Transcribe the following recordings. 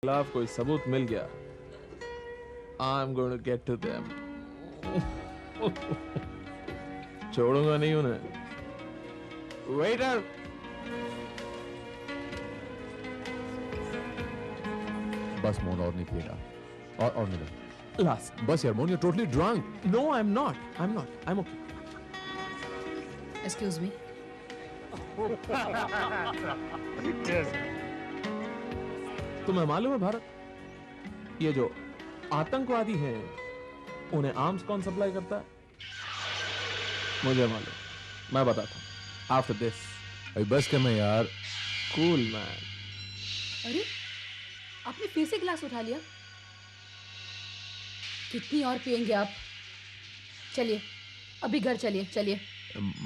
खिलाफ कोई सबूत मिल गया, I'm going to get to them. छोड़ूंगा नहीं उन्हें। Waiter! बस मोहन और नहीं पिएगा और नहीं। Last. बस यार Mohan, you're totally drunk. No, I'm not. I'm okay. Excuse me. तुम्हें मालूम है भारत, ये जो आतंकवादी हैं उन्हें आर्म्स कौन सप्लाई करता है? मुझे मालूम, मैं बताता हूं आफ्टर दिस। अभी बस कर मैं यार। Cool man. अरे आपने फिर से गिलास उठा लिया। कितनी और पिएंगे आप? चलिए अभी घर चलिए। चलिए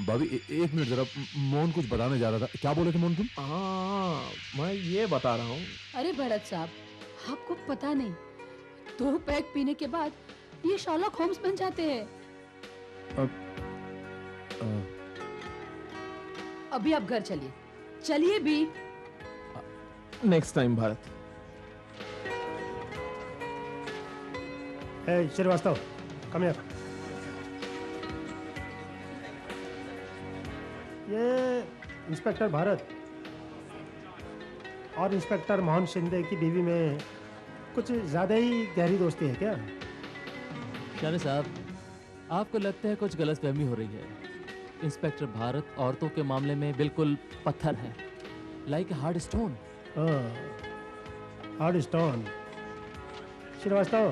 भाभी एक मिनट जरा, मोहन कुछ बताने जा रहा था। क्या बोले थे मोहन तुम? हाँ, मैं ये बता रहा हूँ। अरे भरत साहब, आपको पता नहीं, 2 पैक पीने के बाद ये शर्लॉक होम्स बन जाते हैं। अभी आप घर चलिए। चलिए भी। Next time Bharat. Srivastava, come here. ये इंस्पेक्टर भारत और इंस्पेक्टर मोहन शिंदे की बीवी में कुछ ज़्यादा ही गहरी दोस्ती है क्या? शाले साहब, आपको लगता है कुछ गलतफहमी हो रही है। इंस्पेक्टर भारत औरतों के मामले में बिल्कुल पत्थर है, like hard stone. Hard stone. Srivastava,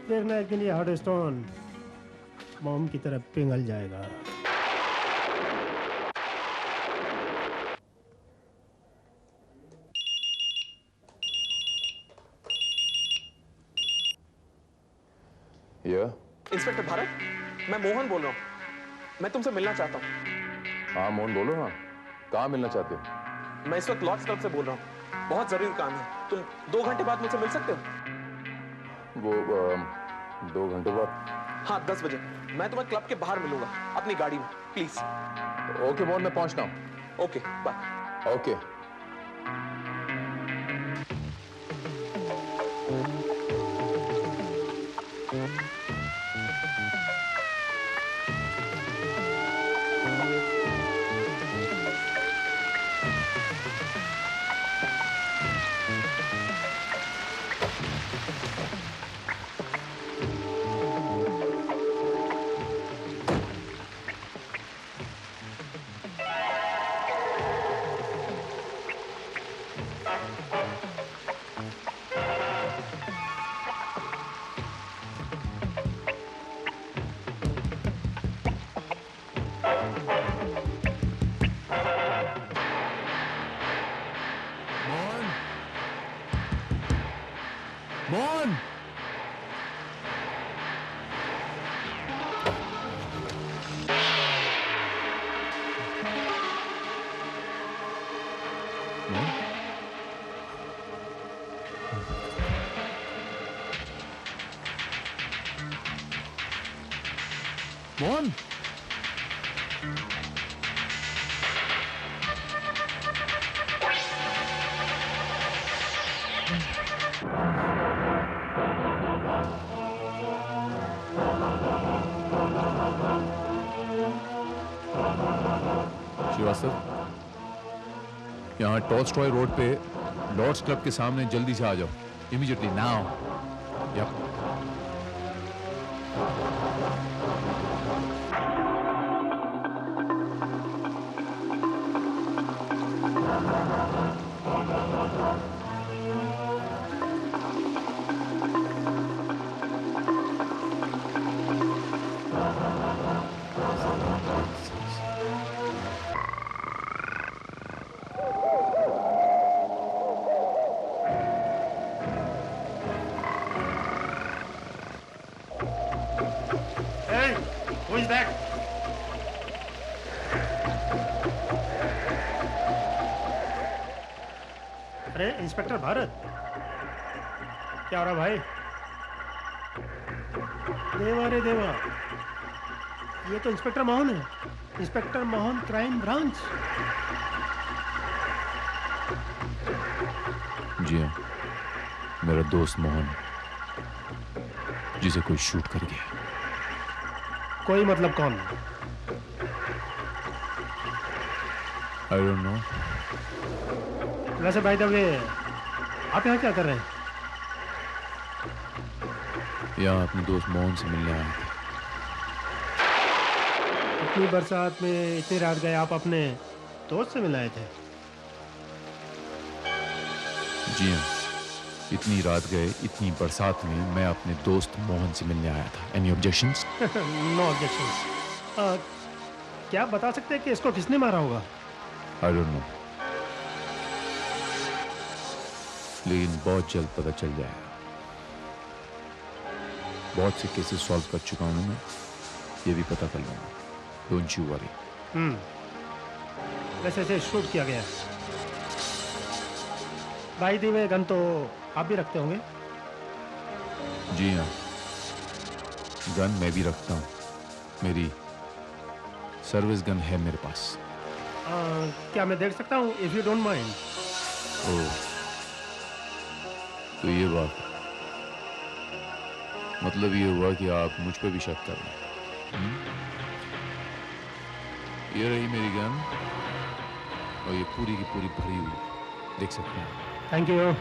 देखना एक दिन ये हार्ड स्टोन मोम की तरफ पिघल जाएगा। इंस्पेक्टर भारत, मैं मोहन बोल रहा हूँ। मैं तुमसे मिलना चाहता हूँ। हाँ मोहन बोलो। हाँ, कहाँ मिलना चाहते हो? मैं इस वक्त लॉर्ड्स क्लब से बोल रहा हूँ। बहुत जरूरी काम है। तुम 2 घंटे बाद मुझसे मिल सकते हो? वो 2 घंटे बाद? हाँ, 10 बजे। मैं तुम्हें क्लब के बाहर मिलूंगा अपनी गाड़ी में, प्लीज। ओके मोहन, मैं पहुंचता हूँ। Okay, bye. Okay. Mohan! Mohan! Srivastava, यहाँ टॉल्स्टॉय रोड पे लॉर्ड्स क्लब के सामने जल्दी से आ जाओ। Immediately now. Yup. Who is that? अरे इंस्पेक्टर भारत, क्या हो रहा भाई? देवा रे देवा, ये तो इंस्पेक्टर मोहन है। Inspector Mohan, crime branch. जी हाँ, मेरा दोस्त मोहन, जिसे कोई शूट कर गया। कोई मतलब कौन? I don't know. वैसे भाई द वे, आप यहाँ क्या कर रहे हैं? यहाँ अपने दोस्त मोहन से मिलने आया था। इतनी बरसात में इतनी रात गए आप अपने दोस्त से मिलाए थे? जी हाँ, इतनी रात गए, इतनी बरसात में मैं अपने दोस्त मोहन से मिलने आया था। Any objections? No objections. क्या आप बता सकते हैं कि इसको किसने मारा होगा? आई डोंट नो, लेकिन बहुत जल्द पता चल जाएगा। बहुत से केसेस सॉल्व कर चुका हूं मैं, ये भी पता कर लूंगा। Don't you worry. वैसे इसे शूट किया गया। भाई दी वे, गन तो आप भी रखते होंगे? जी हाँ, गन मैं भी रखता हूँ। मेरी सर्विस गन है मेरे पास। क्या मैं देख सकता हूँ, इफ यू डोंट माइंड? ओह, तो ये बात, मतलब ये हुआ कि आप मुझ पे भी शक कर रहे हैं। ये रही मेरी गन, और ये पूरी की पूरी भरी हुई, देख सकते हैं। Thank you.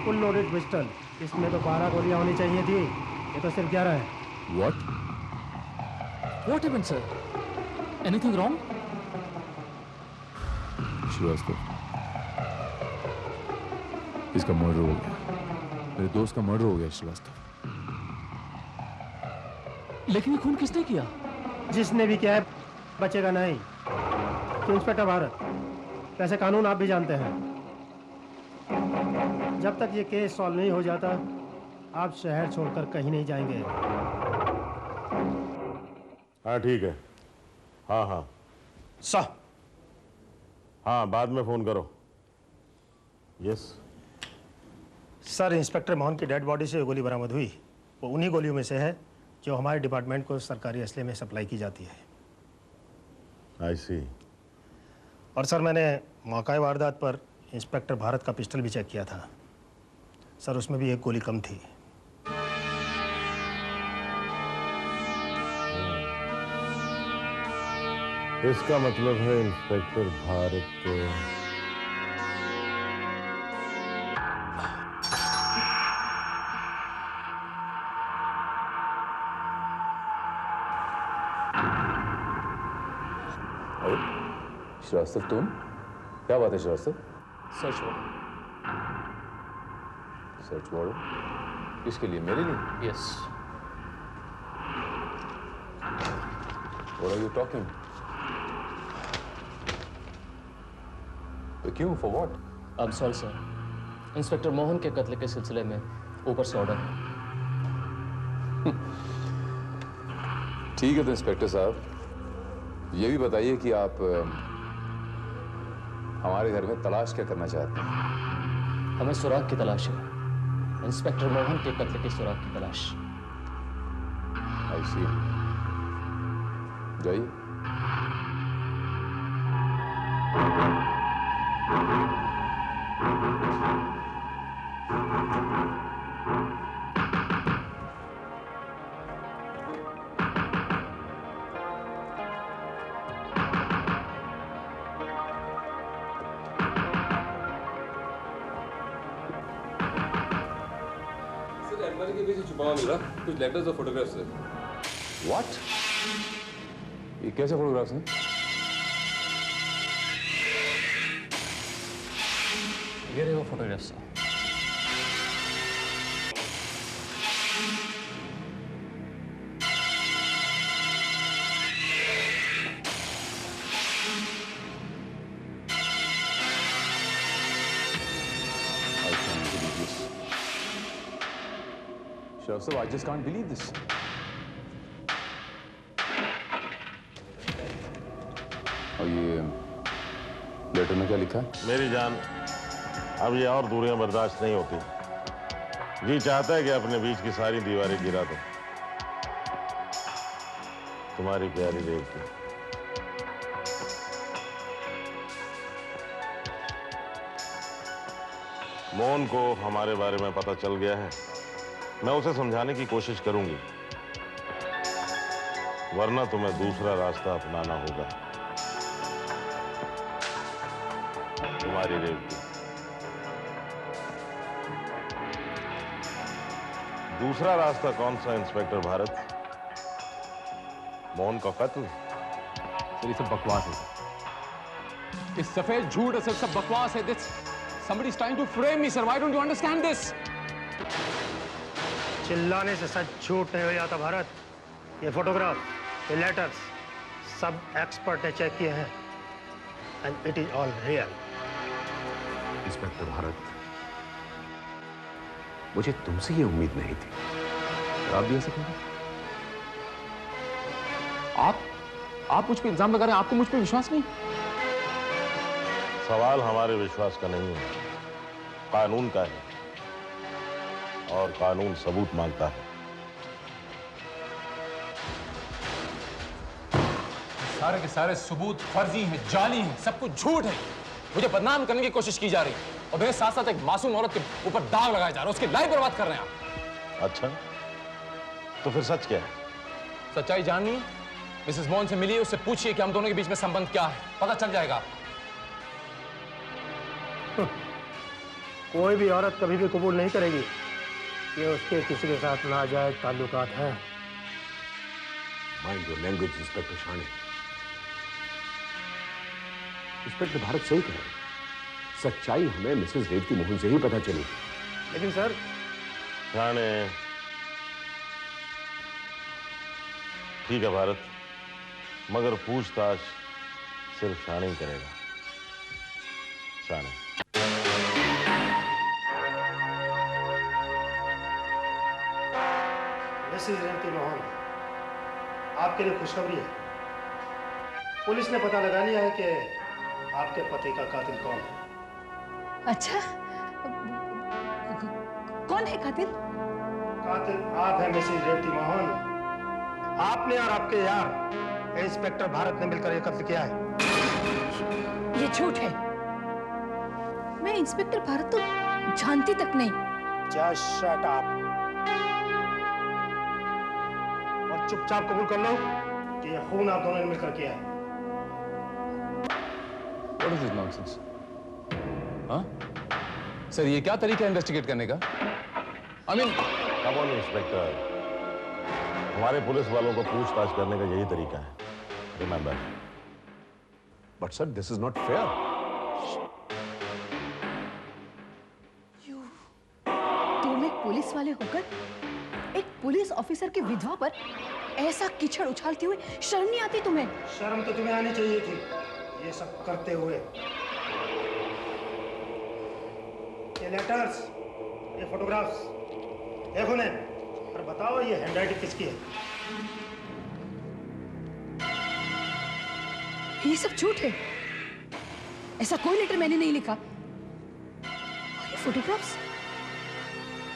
Full loaded pistol, इसमें तो 12 गोलियां होनी चाहिए थी, ये तो सिर्फ 11 है। What? What happened, sir? Anything wrong? Srivastava, इसका मर्डर हो गया। मेरे दोस्त का मर्डर हो गया श्रीवास्तव। लेकिन ये खून किसने किया? जिसने भी किया है बचेगा नहीं। तो इंस्पेक्टर भारत, वैसे कानून आप भी जानते हैं, जब तक ये केस सॉल्व नहीं हो जाता आप शहर छोड़कर कहीं नहीं जाएंगे। हाँ ठीक है। हाँ हाँ हाँ, बाद में फोन करो। यस सर, इंस्पेक्टर मोहन की डेड बॉडी से गोली बरामद हुई, वो उन्हीं गोलियों में से है जो हमारे डिपार्टमेंट को सरकारी असले में सप्लाई की जाती है। आई सी। और सर, मैंने मौका वारदात पर इंस्पेक्टर भारत का पिस्टल भी चेक किया था सर, उसमें भी एक गोली कम थी। इसका मतलब है इंस्पेक्टर भारत को श्रीवास्तव, तुम? क्या बात है Srivastava? Search warrant. Search warrant? किसके लिए? मेरे लिए? Yes. What are you talking? तो क्यों? For what? I am sorry sir, inspector Mohan के कत्ल के सिलसिले में ऊपर से ऑर्डर है। ठीक है तो इंस्पेक्टर साहब, ये भी बताइए कि आप हमारे घर में तलाश क्या करना चाहते हैं? हमें सुराग की तलाश है, इंस्पेक्टर मोहन के कत्ल के सुराग की तलाश। आई सी। जाइए। अलमारी के पीछे छुपा हुआ मिला कुछ लेटर्स और फोटोग्राफ्स है। What? ये कैसे फोटोग्राफ्स हैं? ये रहे वो photographs. I can't believe Sheriff sir, I just can't believe this. और ये लेटर में क्या लिखा है? मेरी जान, अब ये और दूरियां बर्दाश्त नहीं होती। जी चाहता है कि अपने बीच की सारी दीवारें गिरा दो। तुम्हारी प्यारी रेवती। मोहन को हमारे बारे में पता चल गया है। मैं उसे समझाने की कोशिश करूंगी, वरना तुम्हें दूसरा रास्ता अपनाना होगा। तुम्हारी रेवती। दूसरा रास्ता कौन सा इंस्पेक्टर भारत? मोहन का कत्ल? सर ये सब बकवास है। इस सफेद झूठ असल सब बकवास है। This somebody is trying to frame me, sir. Why don't you understand this? चिल्लाने से सच झूठ नहीं हो जाता भारत। ये फोटोग्राफ, ये लेटर्स, सब एक्सपर्ट ने चेक किए हैं and it is all real. Inspector Bharat, मुझे तुमसे ये उम्मीद नहीं थी। आप भी ऐसे कहेंगे? आप मुझ पे इल्जाम लगा रहे हैं, आपको मुझ पे विश्वास नहीं? सवाल हमारे विश्वास का नहीं है, कानून का है, और कानून सबूत मांगता है। सारे के सारे सबूत फर्जी हैं, जाली हैं, सब कुछ झूठ है। मुझे बदनाम करने की कोशिश की जा रही है और मेरे साथ साथ एक मासूम औरत के ऊपर दाग लगाया जा रहा है, उसकी लाइफ बर्बाद कर रहे हैं आप। अच्छा, तो फिर सच क्या है? सच्चाई जाननी? मिसेस मोहन से मिलिए, उससे पूछिए कि हम दोनों के बीच में संबंध क्या है, पता चल जाएगा आपको। कोई भी औरत कभी भी कबूल नहीं करेगी कि उसके किसी के साथ नाजायज ताल्लुकात हैं। Mind your language inspector Shane. Inspector Bharat सही कह रहे हैं। सच्चाई हमें मिसेस रेवती मोहन से ही पता चली। लेकिन सर, शाणे, ठीक है भारत, मगर पूछताछ सिर्फ शाणे ही करेगा। शाणे। मिसेस रेवती मोहन, आपके लिए खुशखबरी है। पुलिस ने पता लगा लिया है कि आपके पति का कातिल कौन है। अच्छा, कौन है कातिल? कातिल आप हैं मिसेस रेवती मोहन। आपने और आपके यार इंस्पेक्टर भारत ने मिलकर यह कत्ल किया है। ये झूठ है। मैं इंस्पेक्टर भारत तो जानती तक नहीं। Just shut up। और चुपचाप कबूल कर लो कि यह खून आप दोनों ने मिलकर किया है। What is this nonsense? हाँ? सर, ये क्या तरीका है इन्वेस्टिगेट करने का? I mean, come on inspector, हमारे पुलिस वालों को पूछताछ करने का यही तरीका है। Remember. But sir, this is not fair. तुम एक पुलिस वाले होकर एक पुलिस ऑफिसर की विधवा पर ऐसा कीचड़ उछालते हुए शर्म नहीं आती तुम्हें? शर्म तो तुम्हें आनी चाहिए थी ये सब करते हुए। ये लेटर्स, ये फोटोग्राफ्स देखो ने, और बताओ ये हैंडराइटिंग किसकी है? ये सब झूठ है। ऐसा कोई लेटर मैंने नहीं लिखा। और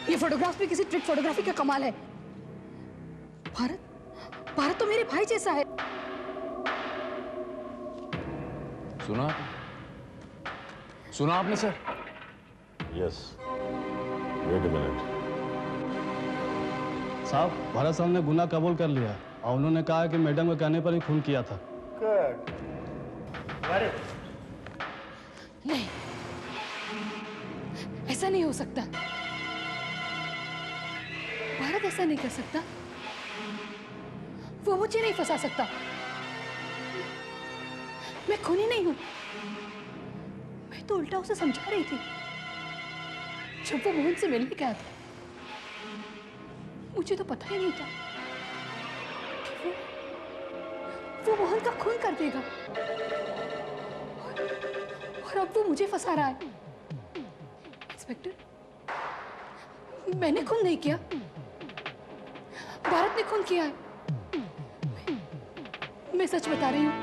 ये फोटोग्राफ्स भी किसी ट्रिक फोटोग्राफी का कमाल है। भारत तो मेरे भाई जैसा है। सुना आपने sir? Yes, wait a minute. साहब, भारत साहब ने गुनाह कबूल कर लिया और उन्होंने कहा कि मैडम के कहने पर ही खून किया था। गुड। अरे नहीं, ऐसा नहीं हो सकता। भारत ऐसा नहीं कर सकता। वो मुझे नहीं फंसा सकता। मैं खूनी नहीं हूं। मैं तो उल्टा उसे समझा रही थी। जब वो मोहन से मिलने गया था, मुझे तो पता ही नहीं था कि वो मोहन का खून कर देगा। और अब वो मुझे फंसा रहा है। इंस्पेक्टर, मैंने खून नहीं किया। भारत ने खून किया है। मैं सच बता रही हूं।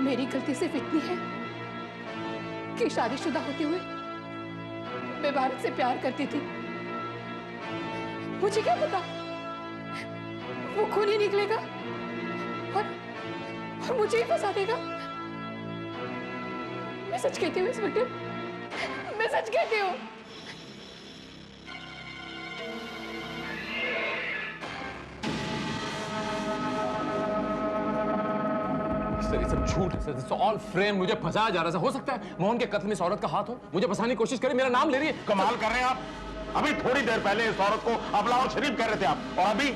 मेरी गलती सिर्फ इतनी है कि शादीशुदा होते हुए मैं भारत से प्यार करती थी। मुझे क्या पता वो खून ही निकलेगा और मुझे ही फंसा देगा। मैं सच कहती हूँ इंस्पेक्टर, मैं सच कहती हूँ। सर ये सब झूठ है सर, दिस ऑल फ्रेम। मुझे फंसाया जा रहा है। हो सकता है मोहन के कत्ल में इस औरत का हाथ हो, मुझे फंसाने की कोशिश करे, मेरा नाम ले रही है। कमाल कर रहे हैं आप। अभी थोड़ी देर पहले इस औरत को अबला और शरीफ कह रहे थे आप, और अभी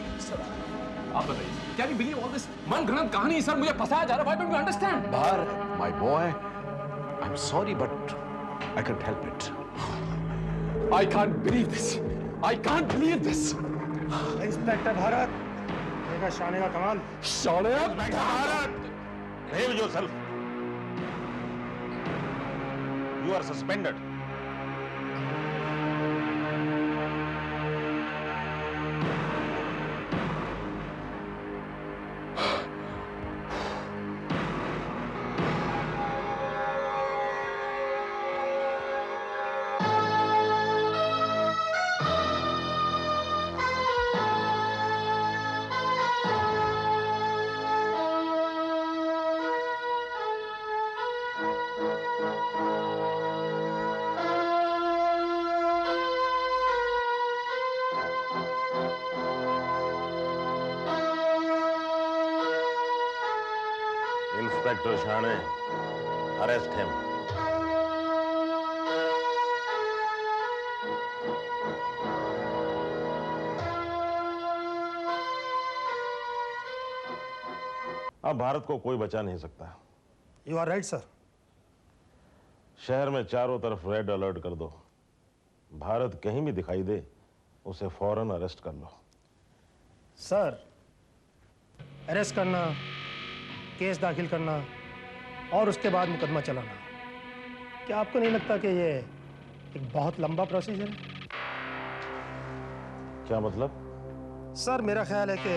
आप बताइए, क्या यू बिलीव ऑल दिस मनगढ़ंत कहानी? सर मुझे फंसाया जा रहा है। Why don't you understand? Bharat, my boy, I'm sorry, but I can't help it. I can't believe this. I can't believe this. Inspector Bharat, देखा शाने का कमाल। शाने Bharat, behave yourself. You are suspended. Inspector Shane, arrest him. अब भारत को कोई बचा नहीं सकता। You are right sir. शहर में चारों तरफ रेड अलर्ट कर दो। भारत कहीं भी दिखाई दे, उसे फौरन अरेस्ट कर लो। सर, अरेस्ट करना, केस दाखिल करना और उसके बाद मुकदमा चलाना, क्या आपको नहीं लगता कि ये एक बहुत लंबा प्रोसीजर है? क्या मतलब? सर, मेरा ख्याल है कि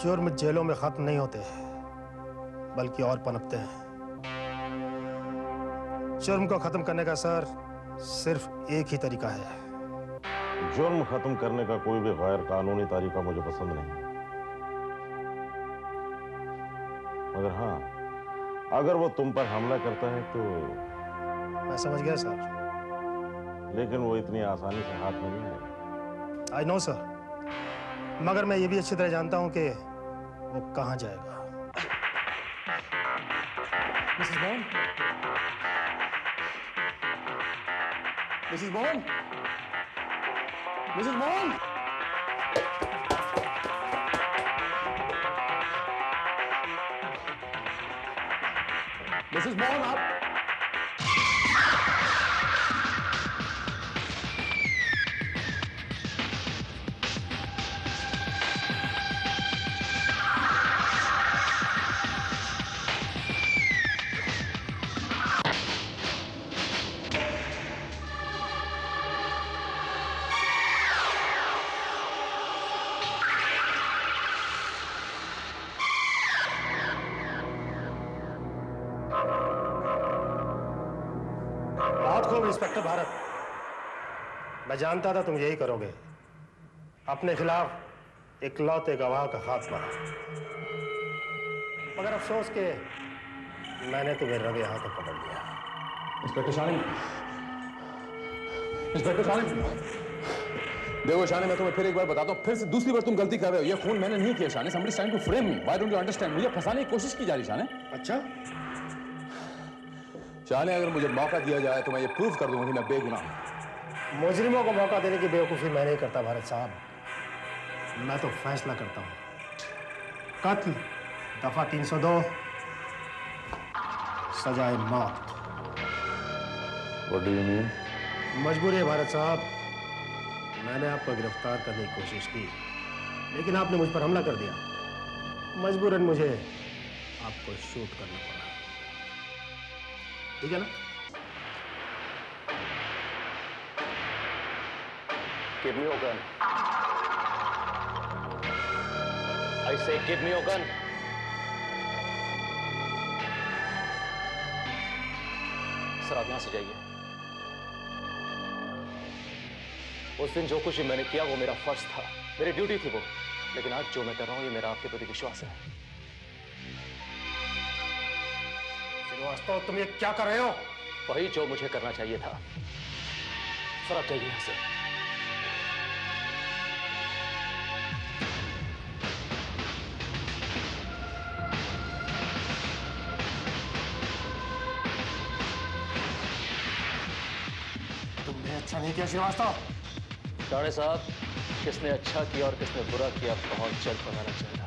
जुर्म जेलों में खत्म नहीं होते, बल्कि और पनपते हैं। जुर्म को खत्म करने का सर सिर्फ एक ही तरीका है। जुर्म खत्म करने का कोई भी गैर कानूनी तरीका मुझे पसंद नहीं, मगर हाँ, अगर वो तुम पर हमला करता है तो। मैं समझ गया सर, लेकिन वो इतनी आसानी से हाथ में नहीं है। आई नो सर, मगर मैं ये भी अच्छी तरह जानता हूं कि वो कहां जाएगा। Mrs bond, Mrs bond, Mrs bond, Mrs bond, आप बहुत खूब इंस्पेक्टर भारत, मैं जानता था तुम यही करोगे। अपने खिलाफ इकलौते गवाह का खात्मा। मगर अफसोस के मैंने तुम्हें रवे हाथों पकड़ लिया। इंस्पेक्टर शानी, इंस्पेक्टर शानी, देखो शानी, मैं तुम्हें फिर एक बार बताता हूँ, फिर से दूसरी बार तुम गलती कर रहे हो। ये खून मैंने नहीं किया शानी। somebody's trying to frame me. Why don't you understand? मुझे फंसाने की कोशिश की जा रही शानी। अच्छा, शानी, अगर मुझे मौका दिया जाए तो मैं ये प्रूव कर दूंगा कि मैं बेगुनाह हूं। मुजरिमों को मौका देने की बेवकूफ़ी मैं नहीं करता भारत साहब, मैं तो फैसला करता हूँ। कत्ल दफा 302, सजाए मौत। What do you mean? मजबूरी है भारत साहब, मैंने आपको गिरफ्तार करने की कोशिश की, लेकिन आपने मुझ पर हमला कर दिया। मजबूरन मुझे आपको शूट करना पड़ा। ठीक है ना? Give me your gun. I say give me your gun. Sir आप यहां से जाइए। उस दिन जो कुछ भी मैंने किया वो मेरा फर्ज था, मेरी ड्यूटी थी वो, लेकिन आज जो मैं कर रहा हूं ये मेरा आपके प्रति विश्वास है। श्रीवास्तव तुम ये क्या कर रहे हो? वही जो मुझे करना चाहिए था। सर आप जाइए यहां से। तुमने अच्छा नहीं किया श्रीवास्तव। राणे साहब, किसने अच्छा किया और किसने बुरा किया बहुत जल्द पता लग जाएगा।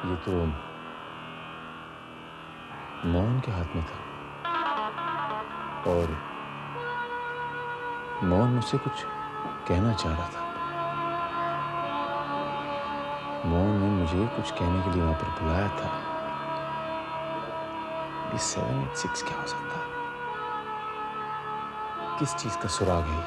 ये तो मोहन के हाथ में था और मोहन मुझसे कुछ कहना चाह रहा था। मोहन ने मुझे कुछ कहने के लिए वहां पर बुलाया था। ये 786 क्या हो सकता है? किस चीज का सुराग है ये?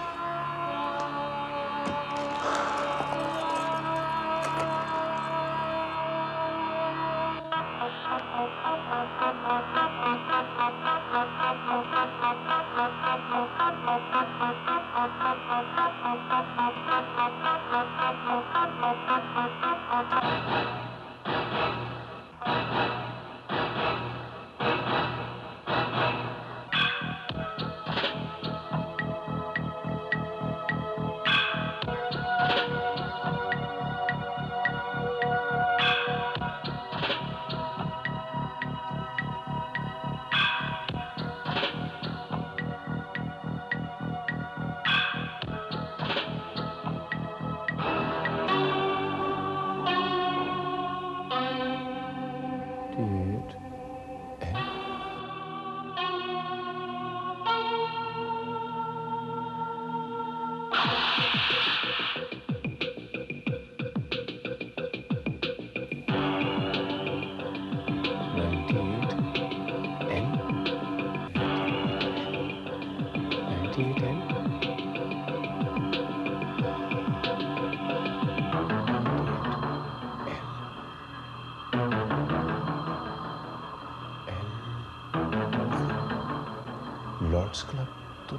लॉर्ड्स क्लब तो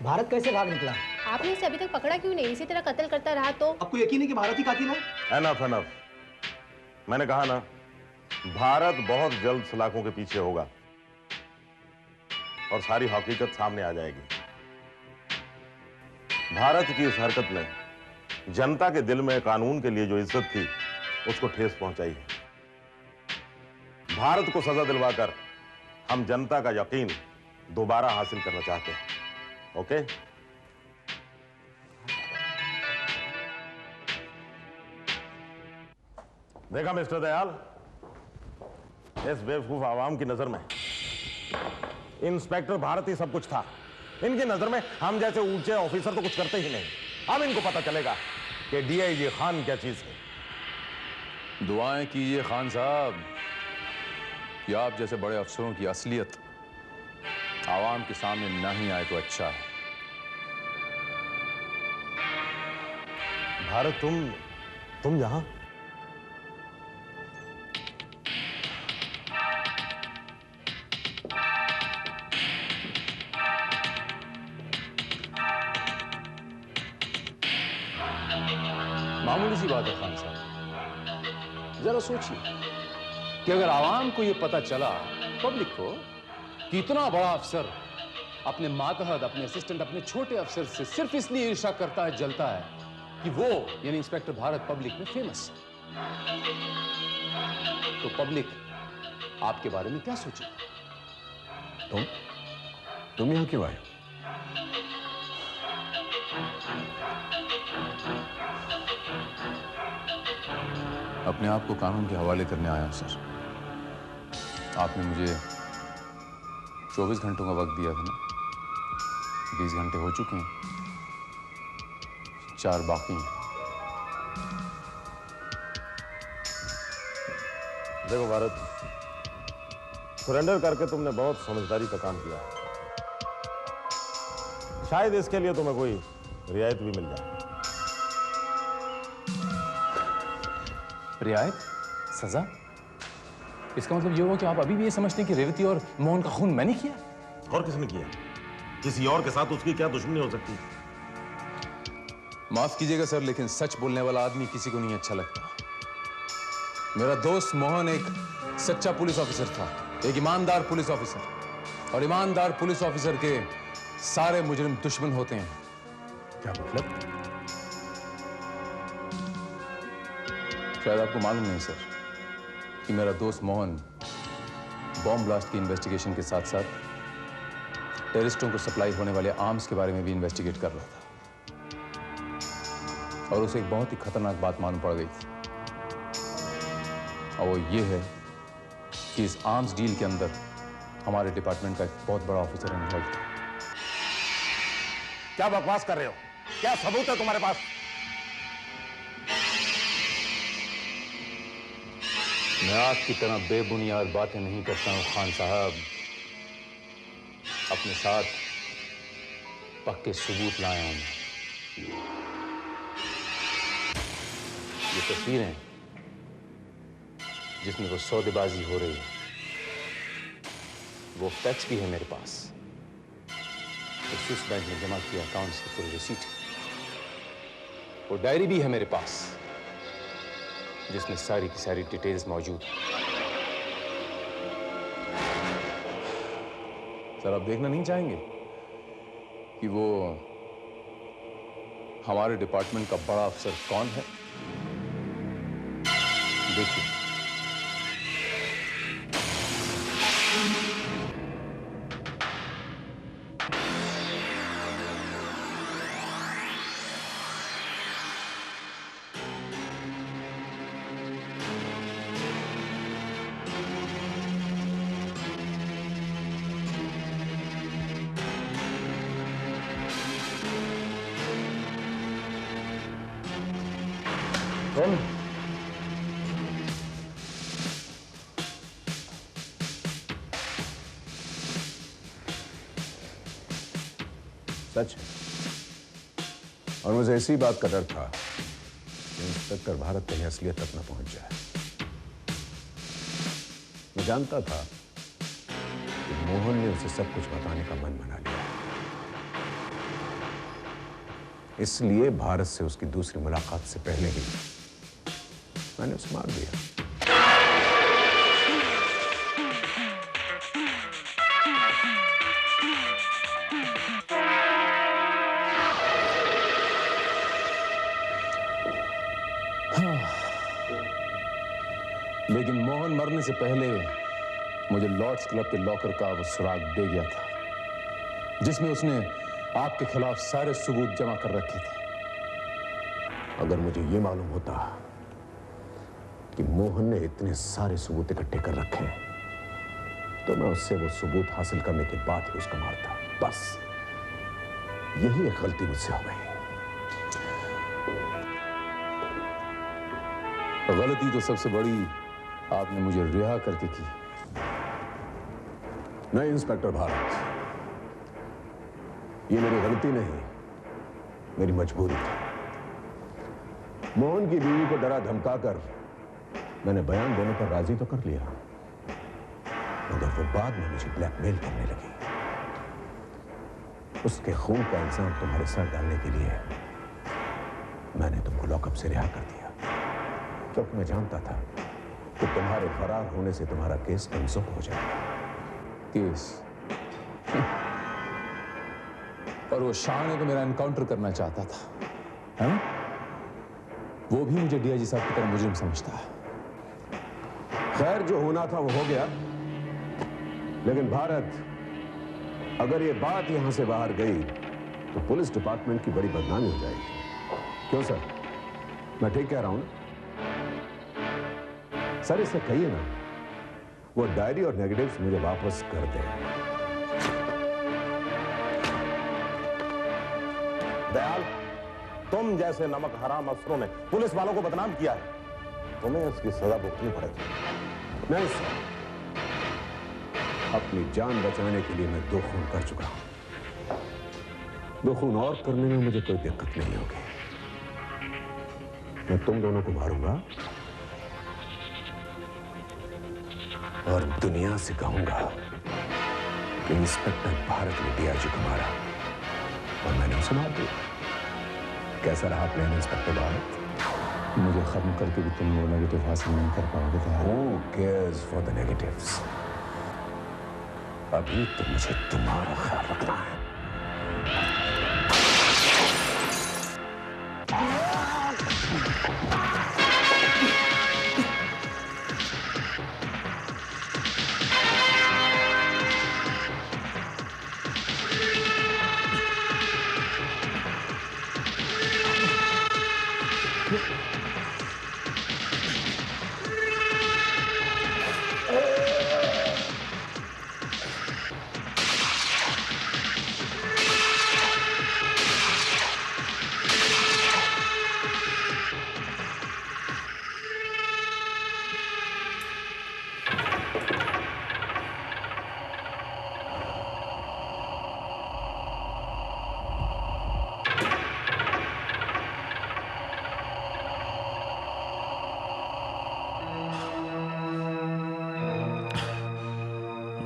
भारत कैसे भाग निकला? आपने इसे अभी तक पकड़ा क्यों नहीं? इसी तरह कत्ल करता रहा तो? आपको यकीन है कि भारत ही कातिल है? एनफ एनफ, मैंने कहा ना, भारत बहुत जल्द सलाखों के पीछे होगा और सारी हकीकत सामने आ जाएगी। भारत की इस हरकत ने जनता के दिल में कानून के लिए जो इज्जत थी उसको ठेस पहुंचाई है। भारत को सजा दिलवाकर हम जनता का यकीन दोबारा हासिल करना चाहते हैं। ओके? देखा मिस्टर दयाल, इस बेवकूफ आवाम की नजर में इंस्पेक्टर भारत ही सब कुछ था। इनकी नजर में हम जैसे ऊंचे ऑफिसर तो कुछ करते ही नहीं। अब इनको पता चलेगा कि डीआईजी खान क्या चीज है। दुआएं कीजिए खान साहब कि आप जैसे बड़े अफसरों की असलियत आवाम के सामने ना ही आए तो अच्छा है। भारत, तुम यहां? मामूली सी बात है खान साहब, जरा सोचिए कि अगर आवाम को यह पता चला, पब्लिक को, कि इतना बड़ा अफसर अपने मातहत, अपने असिस्टेंट, अपने छोटे अफसर से सिर्फ इसलिए ईर्ष्या करता है, जलता है कि वो यानी इंस्पेक्टर भारत पब्लिक में फेमस है, तो पब्लिक आपके बारे में क्या सोचेगी? तुम यहां क्यों आए? अपने आप को कानून के हवाले करने आया हूं सर। आपने मुझे 24 घंटों का वक्त दिया था ना, 20 घंटे हो चुके हैं, 4 बाकी हैं। देखो भारत, सरेंडर करके तुमने बहुत समझदारी का काम किया। शायद इसके लिए तुम्हें कोई रियायत भी मिल जाए। रियायत? सजा? इसका मतलब ये हुआ कि आप अभी भी ये समझते हैं कि रेवती और मोहन का खून मैंने किया? और किसने किया? किसी और के साथ उसकी क्या दुश्मनी हो सकती? माफ कीजिएगा सर, लेकिन सच बोलने वाला आदमी किसी को नहीं अच्छा लगता। मेरा दोस्त मोहन एक सच्चा पुलिस ऑफिसर था, एक ईमानदार पुलिस ऑफिसर, और ईमानदार पुलिस ऑफिसर के सारे मुजरिम दुश्मन होते हैं। क्या मतलब? शायद आपको मालूम नहीं सर कि मेरा दोस्त मोहन बॉम्ब ब्लास्ट की इन्वेस्टिगेशन के साथ साथ टेररिस्टों को सप्लाई होने वाले आर्म्स के बारे में भी इन्वेस्टिगेट कर रहा था, और उसे एक बहुत ही खतरनाक बात मालूम पड़ गई थी, और वो ये है कि इस आर्म्स डील के अंदर हमारे डिपार्टमेंट का एक बहुत बड़ा ऑफिसर इन्वॉल्व था। क्या बकवास कर रहे हो? क्या सबूत है तुम्हारे पास? मैं आपकी तरह बेबुनियाद बातें नहीं करता हूं खान साहब। अपने साथ पक्के सबूत लाया हूं। ये तस्वीरें जिसमें वो सौदेबाजी हो रही है, वो फैक्स भी है मेरे पास। तो स्विस बैंक में जमा किया अकाउंट्स की पूरी रिसीट, वो डायरी भी है मेरे पास जिसमें सारी की सारी डिटेल्स मौजूद है। सर, आप देखना नहीं चाहेंगे कि वो हमारे डिपार्टमेंट का बड़ा अफसर कौन है? देखिए। कौन? सच है, और मुझे इसी बात का डर था कि इंस्पेक्टर भारत कहीं असलियत तक न पहुंच जाए। मैं जानता था कि मोहन ने उसे सब कुछ बताने का मन बना लिया, इसलिए भारत से उसकी दूसरी मुलाकात से पहले ही मैंने उसे मार दिया। लेकिन मोहन मरने से पहले मुझे लॉर्ड्स क्लब के लॉकर का वो सुराग दे गया था, जिसमें उसने आपके खिलाफ सारे सबूत जमा कर रखे थे। अगर मुझे यह मालूम होता कि मोहन ने इतने सारे सबूत इकट्ठे कर रखे हैं, तो मैं उससे वो सबूत हासिल करने के बाद ही उसको मारता। बस यही एक गलती मुझसे हो गई। गलती तो सबसे बड़ी आपने मुझे रिहा करके की। नहीं इंस्पेक्टर भारत, ये मेरी गलती नहीं, मेरी मजबूरी थी। मोहन की बीवी को डरा धमकाकर मैंने बयान देने पर राजी तो कर लिया, मगर वो बाद में मुझे ब्लैकमेल करने लगी। उसके खून का इल्जाम तुम्हारे सर डालने के लिए मैंने तुमको लॉकअप से रिहा कर दिया, क्योंकि मैं जानता था कि तुम्हारे फरार होने से तुम्हारा केस कमजोर हो जाएगा। केस? और वो शाह ने तो मेरा एनकाउंटर करना चाहता था, है? वो भी मुझे डीआईजी साहब की तरह मुजरिम समझता है। खैर, जो होना था वो हो गया, लेकिन भारत, अगर ये बात यहां से बाहर गई तो पुलिस डिपार्टमेंट की बड़ी बदनामी हो जाएगी। क्यों सर, मैं ठीक कह रहा हूं ना? सर, इसे कहिए ना वो डायरी और नेगेटिव्स मुझे वापस कर दें। दयाल, तुम जैसे नमक हराम अफसरों ने पुलिस वालों को बदनाम किया है, तुम्हें इसकी सजा भुगतनी पड़ेगी। नहीं सर, अपनी जान बचाने के लिए मैं 2 खून कर चुका हूं। 2 खून और करने में मुझे कोई दिक्कत नहीं होगी। मैं तुम दोनों को मारूंगा और दुनिया से कहूंगा कि इंस्पेक्टर भारत ने डीआईजी को मारा और मैंने उसे मार दिया। कैसा रहा प्लान इंस्पेक्टर भारत? मुझे खत्म करके भी तुम वो नेगेटिव हासिल नहीं कर पाओगे। Who cares for the negatives? अभी तो मुझे तुम्हारा ख्याल रखना है।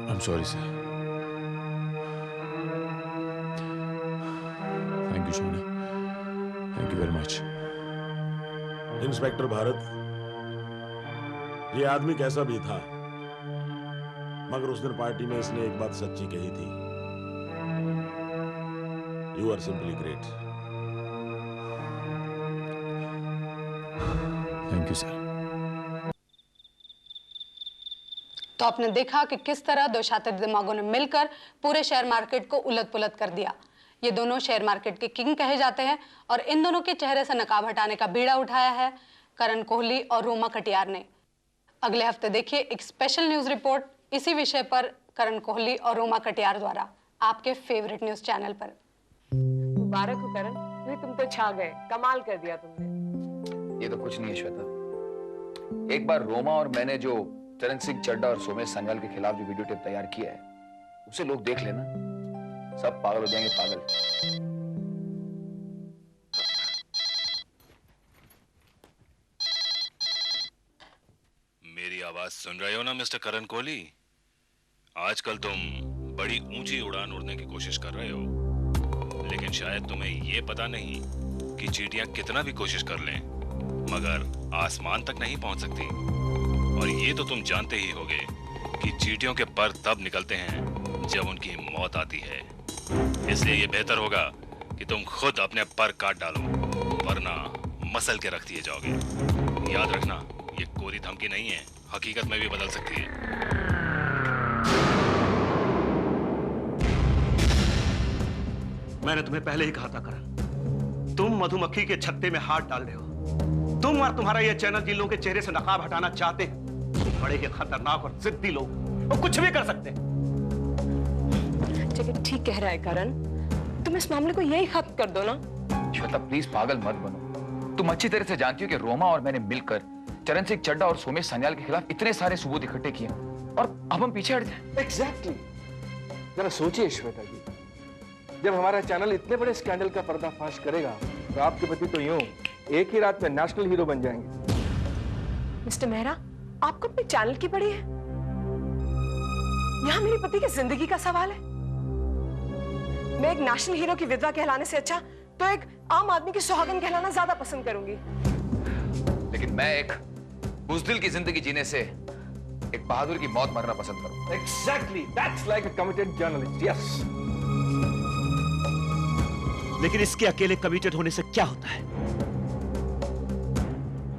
I'm sorry, sir. Thank you, Shona. Thank you very much. Inspector Bharat, ये आदमी कैसा भी था, मगर उस दिन पार्टी में इसने एक बात सच्ची कही थी। You are simply great. Thank you, sir. तो आपने देखा कि किस तरह 2 शातिर दिमागों ने मिलकर पूरे शेयर मार्केट को उलट-पुलट कर दिया। ये दोनों शेयर मार्केट के किंग कहे जाते हैं और इन दोनों के चेहरे से नकाब हटाने का बीड़ा उठाया है करण कोहली और रोमा कटियार ने। अगले हफ्ते देखिए एक स्पेशल न्यूज रिपोर्ट इसी विषय पर करण कोहली और रोमा कटियार द्वारा आपके फेवरेट न्यूज चैनल पर। मुबारक हो करण, तुम तो छा गए, कमाल कर दिया तुमने। ये तो कुछ नहीं है श्वेता, एक बार रोमा और मैंने जो चरण सिंह चड्डा और सोमेश संजाल के खिलाफ जो वीडियो टेप तैयार किया है, उसे लोग देख लेना, सब पागल हो जाएंगे, पागल। मेरी आवाज सुन रहे हो ना मिस्टर करण कोहली? आजकल तुम बड़ी ऊंची उड़ान उड़ने की कोशिश कर रहे हो, लेकिन लेकिन शायद तुम्हें ये पता नहीं कि चींटियां कितना भी कोशिश कर लें मगर आसमान तक नहीं पहुंच सकती। और ये तो तुम जानते ही होगे कि चींटियों के पर तब निकलते हैं जब उनकी मौत आती है। इसलिए ये बेहतर होगा कि तुम खुद अपने पर काट डालो, वरना मसल के रख दिए जाओगे। याद रखना, ये कोरी धमकी नहीं है, हकीकत में भी बदल सकती है। मैंने तुम्हें पहले ही कहा था करण, तुम मधुमक्खी के छत्ते में हाथ डाल रहे हो। तुम और तुम्हारा ये चैनल जिन लोगों के चेहरे से नकाब हटाना चाहते हैं, बड़े ही खतरनाक और जिद्दी लोग, वो कुछ भी कर सकते हैं। जगह ठीक कह रहा है करण, तुम इस मामले को यही खत्म कर दो ना। श्वेता प्लीज पागल मत बनो। तुम अच्छी तरह से जानती हो कि रोमा और मैंने मिलकर चरण सिंह चड्ढा और सोमेश संजाल के खिलाफ इतने सारे सबूत इकट्ठे किए और अब हम पीछे हट जाए। एग्जैक्टली। जरा सोचिए श्वेता जी, जब हमारा चैनल इतने बड़े स्कैंडल का पर्दाफाश करेगा तो आपके पति तो यूं एक ही रात में नेशनल हीरो बन जाएंगे। मिस्टर मेहरा, आपको अपने चैनल की पड़ी है? यहाँ मेरे पति की जिंदगी का सवाल है। मैं एक नेशनल हीरो की विधवा कहलाने से अच्छा तो एक आम आदमी की सुहागन कहलाना ज्यादा पसंद करूंगी। लेकिन मैं एक बुज़दिल की जिंदगी जीने से एक बहादुर की मौत मरना पसंद करूंगा। Exactly, that's like a committed journalist, yes. लेकिन इसके अकेले कमिटेड होने से क्या होता है?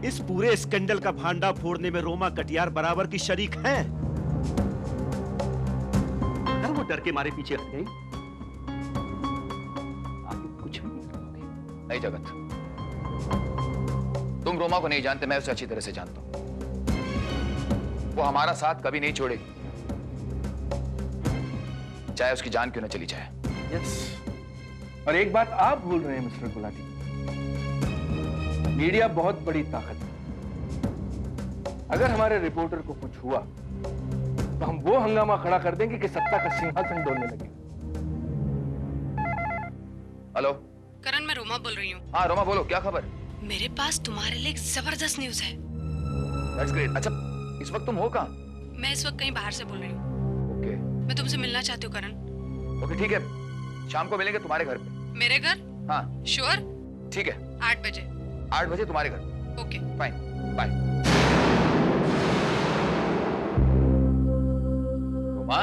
इस पूरे स्कैंडल का भांडा फोड़ने में रोमा कटियार बराबर की शरीक है। अगर वो डर के मारे पीछे हट गई, आगे कुछ भी नहीं जगत, तुम रोमा को नहीं जानते, मैं उसे अच्छी तरह से जानता हूं। वो हमारा साथ कभी नहीं छोड़ेगी, चाहे उसकी जान क्यों न चली जाए। यस। और एक बात आप भूल रहे हैं मिस्टर गुलाटी, मीडिया बहुत बड़ी ताकत है। अगर हमारे रिपोर्टर को कुछ हुआ तो हम वो हंगामा खड़ा कर देंगे कि सत्ता का सिंहासन डोलने लगे। हेलो करण, मैं रोमा बोल रही हूँ। हाँ रोमा बोलो, क्या खबर? मेरे पास तुम्हारे लिए एक जबरदस्त न्यूज है। That's great. अच्छा इस वक्त तुम हो कहाँ? मैं इस वक्त कहीं बाहर से बोल रही हूँ। ओके। मैं तुमसे मिलना चाहती हूँ करण। ओके ठीक है, शाम को मिलेंगे तुम्हारे घर पे। मेरे घर? हाँ। श्योर? ठीक है। 8 बजे। 8 बजे तुम्हारे घर। Okay. Fine, bye. Roma?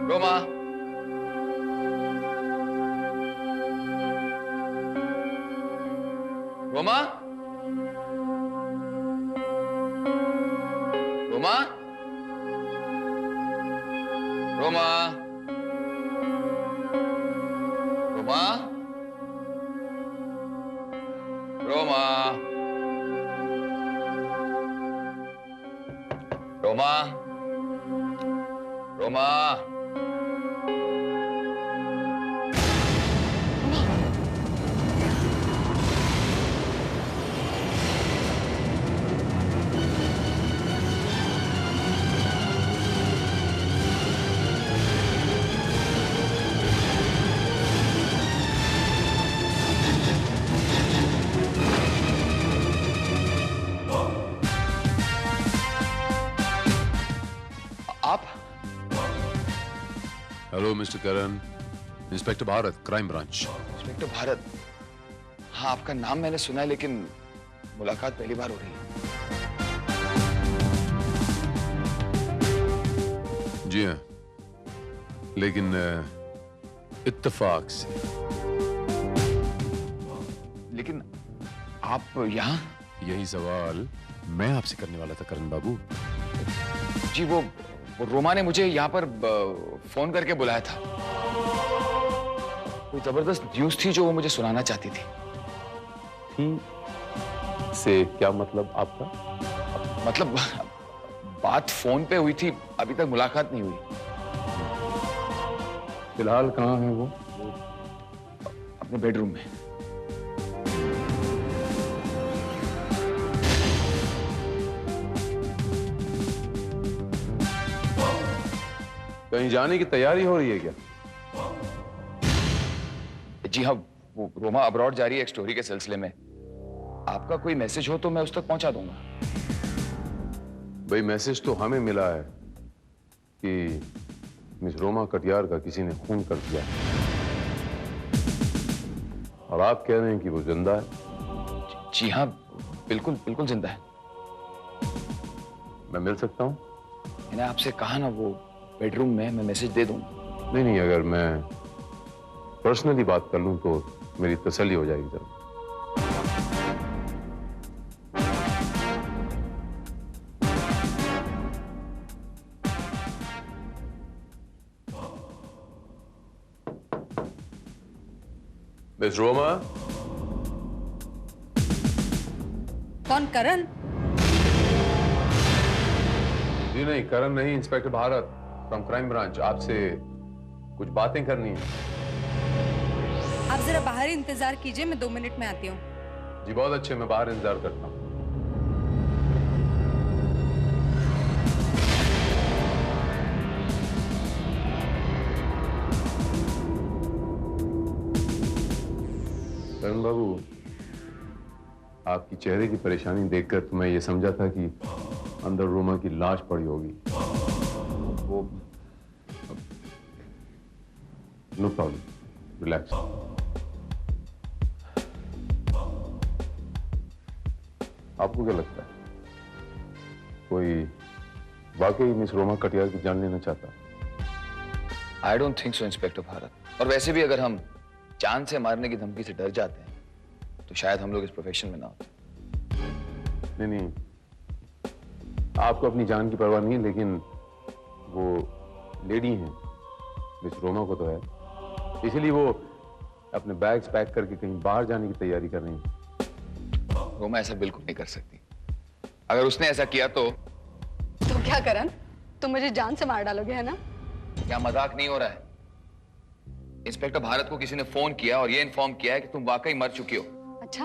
Roma? Roma? Roma? Roma? Roma? Roma? Roma? Roma? Hello mister Karan, inspector Bharat, crime branch. Inspector Bharat, हाँ आपका नाम मैंने सुना है लेकिन मुलाकात पहली बार हो रही है। जी हाँ, लेकिन इत्तेफाक से। लेकिन आप यहाँ? यही सवाल मैं आपसे करने वाला था करण बाबू। जी वो रोमा ने मुझे यहाँ पर फोन करके बुलाया था। कोई जबरदस्त न्यूज थी जो वो मुझे सुनाना चाहती थी। से क्या मतलब आपका? मतलब बात फोन पे हुई थी, अभी तक मुलाकात नहीं हुई। फिलहाल कहाँ है वो? अपने बेडरूम में। कहीं जाने की तैयारी हो रही है क्या? जी हाँ, वो रोमा अब्रॉड जा रही है एक स्टोरी के सिलसिले में। आपका कोई मैसेज हो तो मैं उस तक पहुंचा दूंगा। भाई मैसेज तो हमें मिला है कि मिस रोमा कटियार का किसी ने खून कर दिया। और आप कह रहे हैं कि वो जिंदा है? जी हाँ, बिल्कुल बिल्कुल जिंदा है। मैं मिल सकता हूँ? मैंने आपसे कहा ना, वो बेडरूम में, मैं मैसेज दे दूंगा। नहीं, अगर मैं पर्सनली बात कर लूं तो मेरी तसल्ली हो जाएगी जरा। मिस रोमा? कौन? करण? जी नहीं, करण नहीं, inspector Bharat from crime branch. आपसे कुछ बातें करनी है। आप जरा बाहर ही इंतजार कीजिए, मैं 2 मिनट में आती हूँ। जी बहुत अच्छे, मैं बाहर इंतजार करता हूँ। करण बाबू, आपकी चेहरे की परेशानी देखकर तो मैं ये समझा था कि अंदर रोमा की लाश पड़ी होगी। वो नो प्रॉब्लम, रिलैक्स। आपको क्या लगता है, कोई वाकई मिस रोमा कटियार की जान लेना चाहता? I don't think so inspector Bharat. और वैसे भी अगर हम जान से मारने की धमकी से डर जाते हैं तो शायद हम लोग इस प्रोफेशन में ना होते। नहीं, आपको अपनी जान की परवाह नहीं है, लेकिन वो लेडी हैं, मिस रोमा को तो है, इसलिए वो अपने बैग्स पैक करके कहीं बाहर जाने की तैयारी कर रही हैं। रोमा ऐसा बिल्कुल नहीं कर सकती। अगर उसने ऐसा किया तो क्या करण, तुम मुझे जान से मार डालोगे, है ना? क्या मजाक नहीं हो रहा है? इंस्पेक्टर भारत को किसी ने फोन किया और ये इन्फॉर्म किया है कि तुम वाकई मर चुकी हो। अच्छा,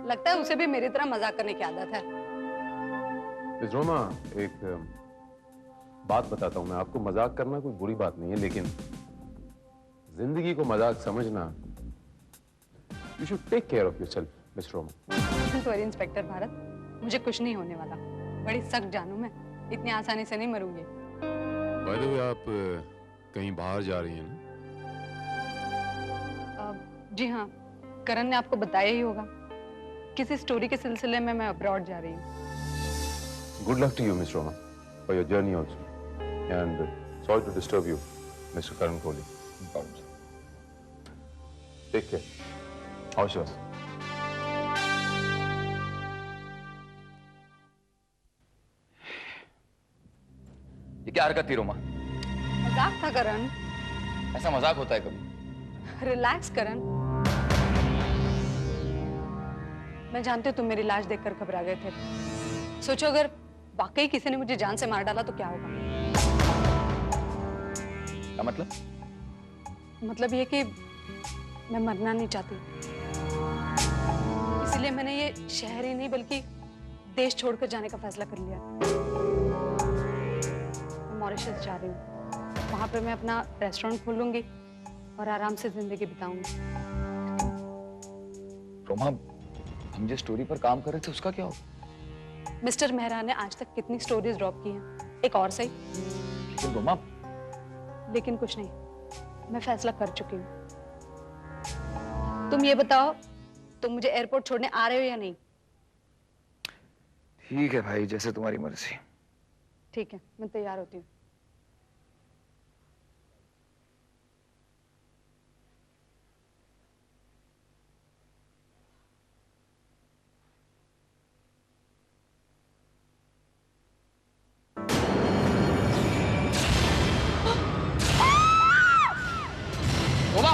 लगता है उसे भी मेरी तरह मजाक करने की आदत है। मिस रोमा, एक बात बताता हूं मैं आपको। मजाक करना कोई बुरी बात नहीं है, लेकिन जिंदगी को मजाक समझना, you should take care of yourself miss Roma. Sorry inspector Bharat, मुझे कुछ नहीं होने वाला। बड़ी सख्त जानू मैं, इतनी आसानी से नहीं मरूंगी। बाय द वे, आप कहीं बाहर जा रही हैं ना? जी हाँ, करण ने आपको बताया ही होगा, किसी स्टोरी के सिलसिले में मैं अब्रॉड जा रही हूँ। Good luck to you miss Roma for your journey also, and sorry to disturb you mister Karan Kohli. Take care. All sure. ये क्या हरकत थी रोमा? मजाक था करण। ऐसा मजाक होता है कभी? रिलैक्स करण। मैं जानती हूँ तुम मेरी लाश देखकर घबरा गए थे। सोचो अगर वाकई किसी ने मुझे जान से मार डाला तो क्या होगा? क्या मतलब? मतलब ये कि मैं मरना नहीं चाहती, इसलिए मैंने ये शहर ही नहीं बल्कि देश छोड़कर जाने का फैसला कर लिया। मैं मॉरिशस जा रही हूँ, वहां पर मैं अपना रेस्टोरेंट खोलूंगी और आराम से जिंदगी बिताऊंगी। रोमा, हम जिस स्टोरी पर काम कर रहे थे उसका क्या होगा? मिस्टर मेहरा ने आज तक कितनी स्टोरीज ड्रॉप की हैं, एक और सही। लेकिन रोमा, लेकिन कुछ नहीं, मैं फैसला कर चुकी हूँ। तुम ये बताओ, तुम मुझे एयरपोर्ट छोड़ने आ रहे हो या नहीं? ठीक है भाई, जैसे तुम्हारी मर्जी। ठीक है, मैं तैयार होती हूँ। रोमा,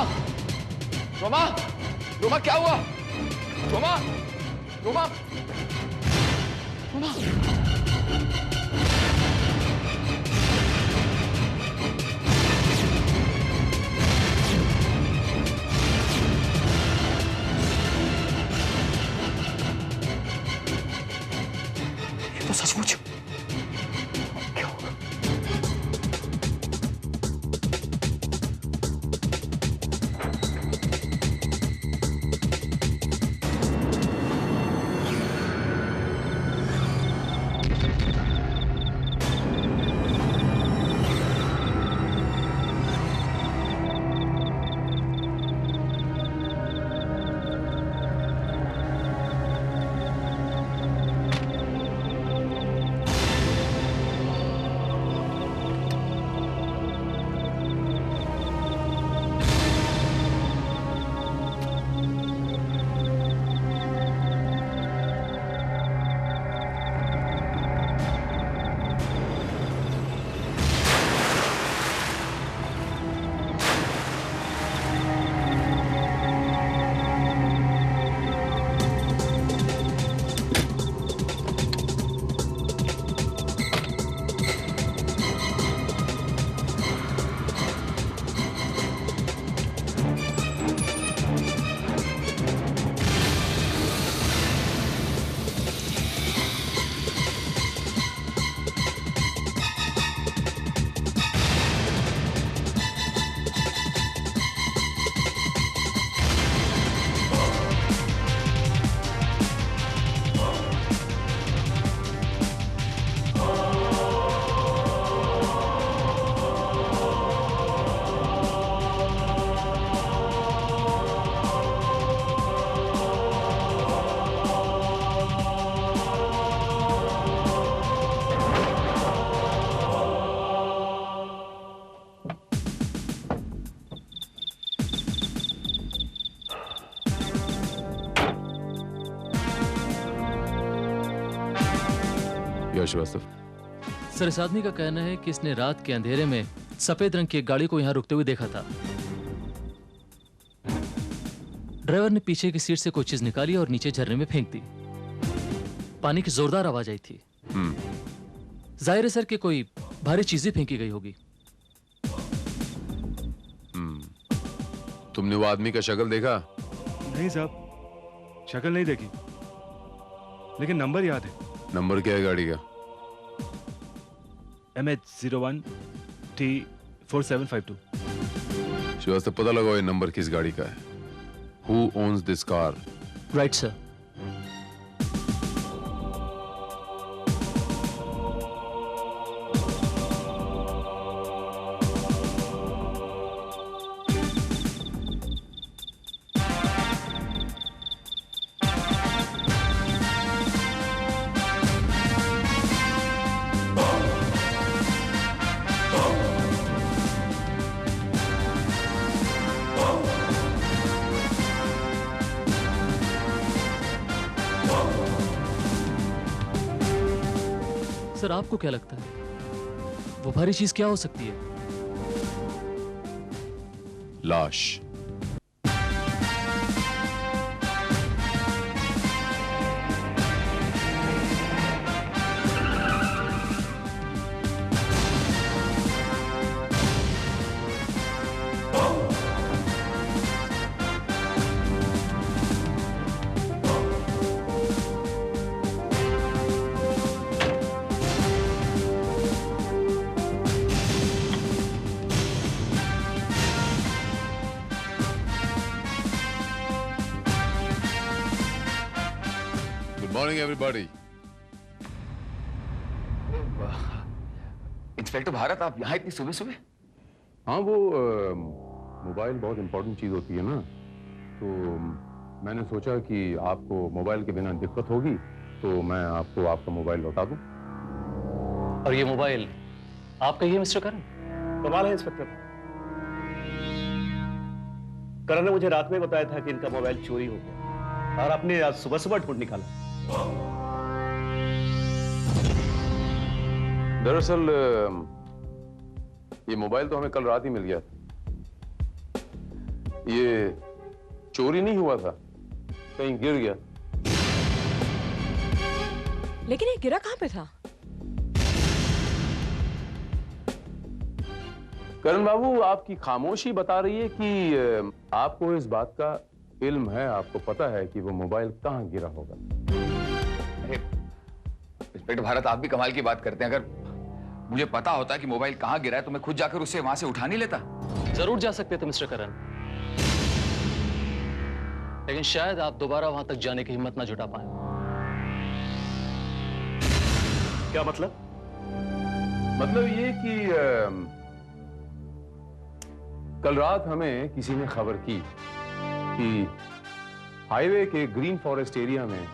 रोमा, रोमा क्या हुआ? रोमा, रोमा, रोमा। ये तो सचमुच क्या होगा? क्या श्रीवास्तव? सर, इस आदमी का कहना है कि इसने रात के अंधेरे में सफेद रंग की एक गाड़ी को यहाँ रुकते हुए देखा था। ड्राइवर ने पीछे की सीट से कोई चीज निकाली और नीचे झरने में फेंक दी। पानी की जोरदार आवाज आई थी। जाहिर है सर कि कोई भारी चीजें फेंकी गई होगी। तुमने वो आदमी का शक्ल देखा? नहीं साहब, शक्ल नहीं देखी, लेकिन नंबर याद है। नंबर क्या है गाड़ी का? MH01T4752। श्रीवास्तव, पता लगाओ ये नंबर किस गाड़ी का है। Who owns this car? Right sir. Sir, आपको क्या लगता है वो भारी चीज क्या हो सकती है? लाश। Morning everybody. इंस्पेक्टर भारत, आप यहाँ इतनी सुबह सुबह? हाँ, वो मोबाइल बहुत इंपॉर्टेंट चीज होती है ना, तो मैंने सोचा कि आपको मोबाइल के बिना दिक्कत होगी, तो मैं आपको आपका मोबाइल लौटा दूं। और ये मोबाइल आपका ही है मिस्टर करण? कमाल है इंस्पेक्टर। करण ने मुझे रात में बताया था कि इनका मोबाइल चोरी हो गया और आपने आज सुबह सुबह ढूंढ निकाला। दरअसल ये मोबाइल तो हमें कल रात ही मिल गया था। ये चोरी नहीं हुआ था, कहीं गिर गया। लेकिन ये गिरा कहां पे था? करण बाबू, आपकी खामोशी बता रही है कि आपको इस बात का इल्म है, आपको पता है कि वो मोबाइल कहां गिरा होगा। इंस्पेक्टर भारत, आप भी कमाल की बात करते हैं। अगर मुझे पता होता कि मोबाइल कहां गिरा है तो मैं खुद जाकर उसे वहां से उठा नहीं लेता। जरूर जा सकते थे मिस्टर करण, लेकिन शायद आप दोबारा वहां तक जाने की हिम्मत ना जुटा पाए। क्या मतलब? मतलब ये कि कल रात हमें किसी ने खबर की कि हाईवे के ग्रीन फॉरेस्ट एरिया में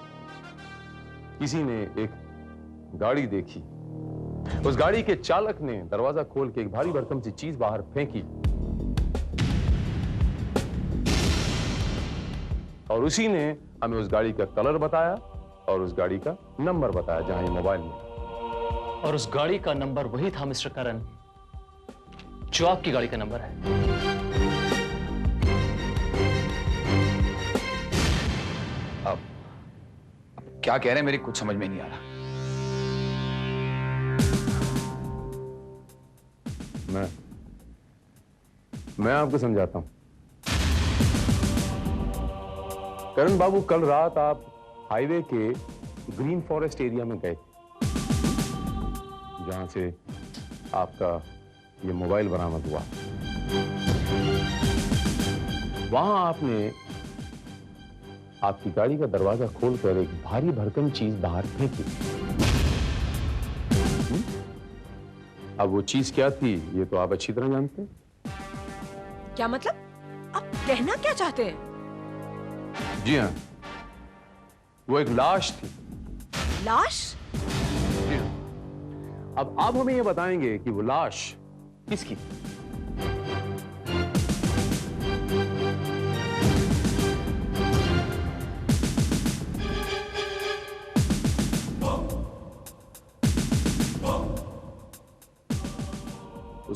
किसी ने एक गाड़ी देखी। उस गाड़ी के चालक ने दरवाजा खोल के एक भारी भरकम सी चीज बाहर फेंकी और उसी ने हमें उस गाड़ी का कलर बताया और उस गाड़ी का नंबर बताया जहां ये मोबाइल में। और उस गाड़ी का नंबर वही था मिस्टर करण जो आपकी गाड़ी का नंबर है। अब क्या कह रहे हैं, मेरी कुछ समझ में नहीं आ रहा। मैं आपको समझाता हूं। करण बाबू, कल रात आप हाईवे के ग्रीन फॉरेस्ट एरिया में गए जहां से आपका ये मोबाइल बरामद हुआ। वहां आपने आपकी गाड़ी का दरवाजा खोलकर एक भारी भरकम चीज बाहर फेंकी। अब वो चीज क्या थी ये तो आप अच्छी तरह जानते हैं। क्या मतलब? आप कहना क्या चाहते हैं? जी हाँ, वो एक लाश थी। लाश? जी हाँ। अब आप हमें ये बताएंगे कि वो लाश किसकी?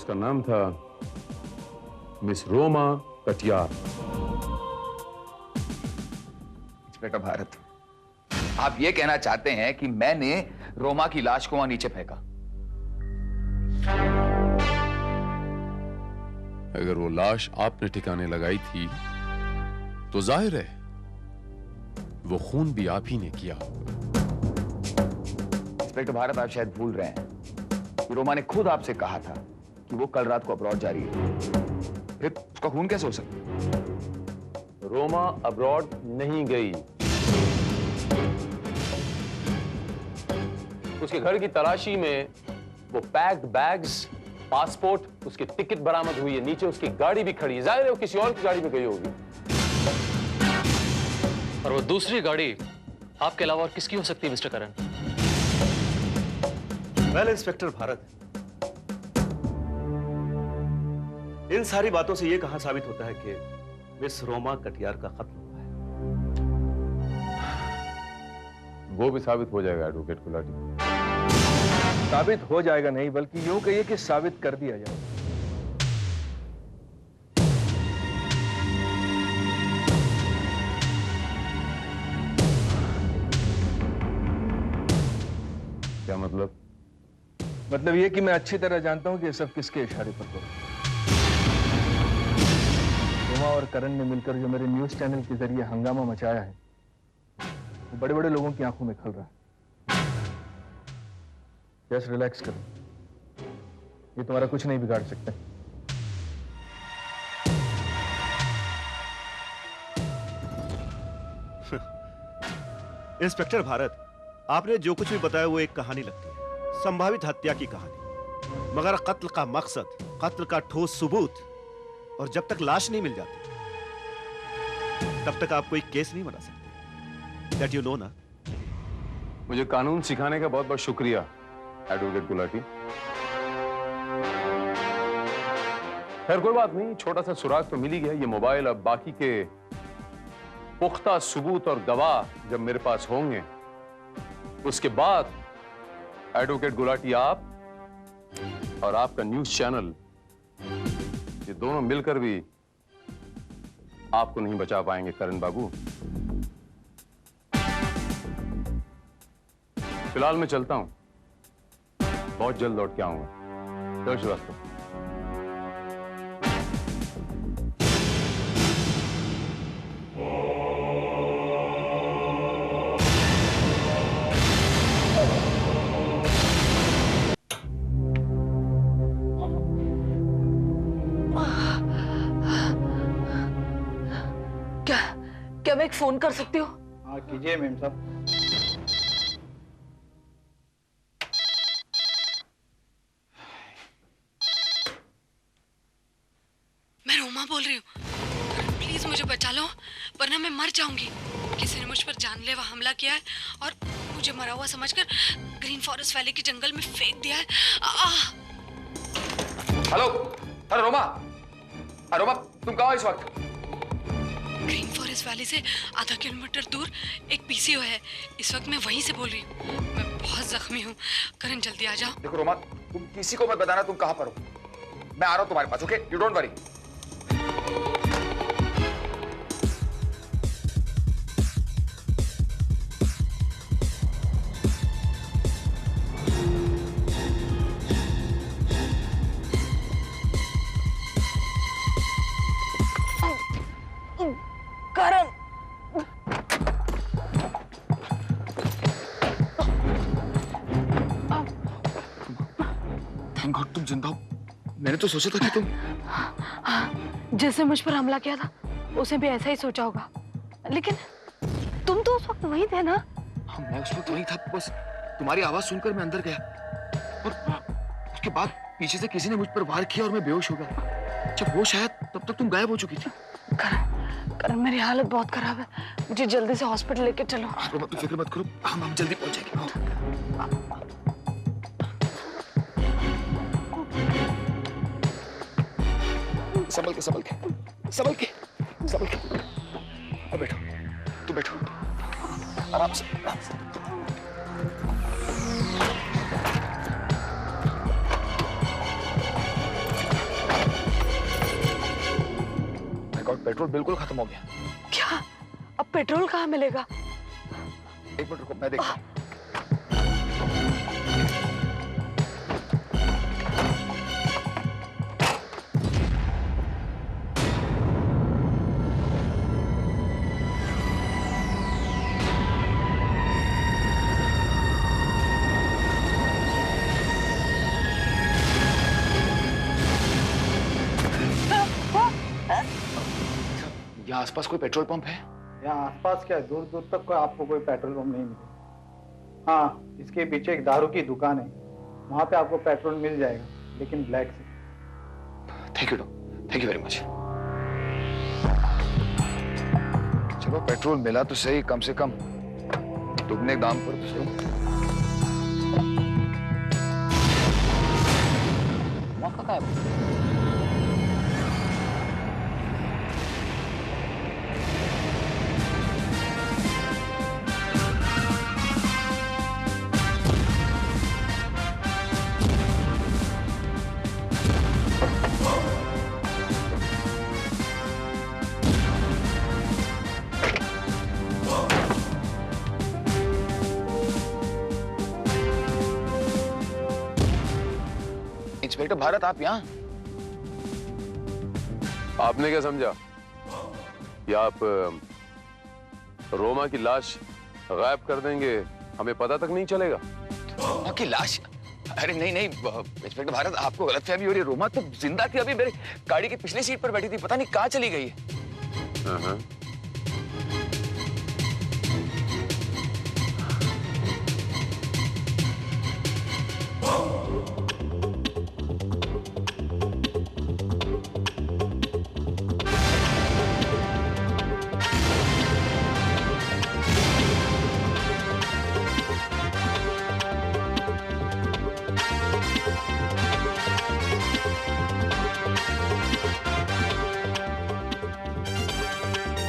उसका नाम था मिस रोमा कटियार। इंस्पेक्टर भारत, आप ये कहना चाहते हैं कि मैंने रोमा की लाश को वहां नीचे फेंका? अगर वो लाश आपने ठिकाने लगाई थी तो जाहिर है वो खून भी आप ही ने किया होगा। इंस्पेक्टर भारत, आप शायद भूल रहे हैं कि रोमा ने खुद आपसे कहा था कि वो कल रात को अब्रॉड जा रही है। फिर उसका खून कैसे हो सकता है? रोमा अब्रॉड नहीं गई। उसके घर की तलाशी में वो पैक्ड बैग्स, पासपोर्ट, उसकी टिकट बरामद हुई है। नीचे उसकी गाड़ी भी खड़ी है। जाहिर है वो किसी और की गाड़ी में गई होगी। और वो दूसरी गाड़ी आपके अलावा और किसकी हो सकती है मिस्टर करण? वेल इंस्पेक्टर भारत, इन सारी बातों से यह कहां साबित होता है कि मिस रोमा कटियार का कत्ल हुआ है? वो भी साबित हो जाएगा एडवोकेट गुलाटी। साबित हो जाएगा नहीं, बल्कि यूं कहिए कि साबित कर दिया जाएगा। क्या मतलब? मतलब ये कि मैं अच्छी तरह जानता हूं कि ये सब किसके इशारे पर हो रहा है। रोमा और करण ने मिलकर जो मेरे न्यूज चैनल के जरिए हंगामा मचाया है, वो बड़े बड़े लोगों की आंखों में खल रहा है। जस्ट रिलैक्स करो, ये तुम्हारा कुछ नहीं बिगाड़ सकते। इंस्पेक्टर भारत, आपने जो कुछ भी बताया वो एक कहानी लगती है, संभावित हत्या की कहानी। मगर कत्ल का मकसद, कत्ल का ठोस सबूत, और जब तक लाश नहीं मिल जाती तब तक आप कोई केस नहीं बना सकते। दैट यू नो ना। मुझे कानून सिखाने का बहुत बहुत शुक्रिया एडवोकेट गुलाटी। खैर कोई बात नहीं, छोटा सा सुराग तो मिल ही गया। ये मोबाइल, अब बाकी के पुख्ता सबूत और गवाह जब मेरे पास होंगे उसके बाद एडवोकेट गुलाटी, आप और आपका न्यूज चैनल, ये दोनों मिलकर भी आपको नहीं बचा पाएंगे करण बाबू। फिलहाल मैं चलता हूं, बहुत जल्द लौट के आऊंगा। चलो श्रीवास्तव। क्या मैं एक फोन कर सकती हूँ? हाँ कीजिए मैम साहब। मैं रोमा बोल रही हूँ। प्लीज मुझे बचा लो, वरना मैं मर जाऊंगी। किसी ने मुझ पर जानलेवा हमला किया है और मुझे मरा हुआ समझकर ग्रीन फॉरेस्ट वैली के जंगल में फेंक दिया है। हेलो, अरे रोमा, रोमा तुम कहाँ हो इस वक्त? ग्रीन फॉरेस्ट वैली से आधा किलोमीटर दूर एक पीसीओ है। इस वक्त मैं वहीं से बोल रही हूँ। मैं बहुत जख्मी हूँ। करण जल्दी आ जाओ। देखो रोमा, तुम किसी को मत बताना तुम कहाँ पर हो। मैं आ रहा हूँ तुम्हारे पास, okay? You don't worry. Karan, thank God तुम जिंदा हो। मैंने तो सोचा था कि तुम जिसने मुझ पर हमला किया था उसे भी ऐसा ही सोचा होगा, लेकिन तुम तो उस वक्त वहीं थे ना? हाँ, मैं उस वक्त वहीं था। बस तुम्हारी आवाज सुनकर मैं अंदर गया और उसके बाद पीछे से किसी ने मुझ पर वार किया और मैं बेहोश हो गया। जब होश आया तब तक तुम गायब हो चुकी थी। करण, मेरी हालत बहुत खराब है, मुझे जल्दी से हॉस्पिटल लेके चलो। रोमा तुम फिक्र मत करो, हम जल्दी पहुंचेंगे। संभल के, संभल के, संभल के, संभल के। अब बैठो, तुम बैठो, आराम से, आराम से। पेट्रोल बिल्कुल खत्म हो गया। क्या? अब पेट्रोल कहाँ मिलेगा? एक मिनट रुको, मैं देखता हूँ। यहाँ आसपास कोई पेट्रोल पंप है? यहाँ आसपास क्या, दूर दूर तक कोई आपको कोई पेट्रोल पंप नहीं मिलेगा। हाँ, इसके पीछे एक दारू की दुकान है, वहाँ पे आपको पेट्रोल मिल जाएगा, लेकिन ब्लैक से। Thank you very much. चलो पेट्रोल मिला तो सही, कम से कम दुगने दाम पर तो सही। मौका क्या है? इंस्पेक्टर भारत, आप यहाँ? आपने क्या समझा कि आप रोमा की लाश गायब कर देंगे, हमें पता तक नहीं चलेगा? रोमा की लाश? अरे नहीं नहीं इंस्पेक्टर भारत, आपको गलतफहमी हो रही है। रोमा तो जिंदा थी, अभी मेरे गाड़ी की पिछली सीट पर बैठी थी, पता नहीं कहाँ चली गई है।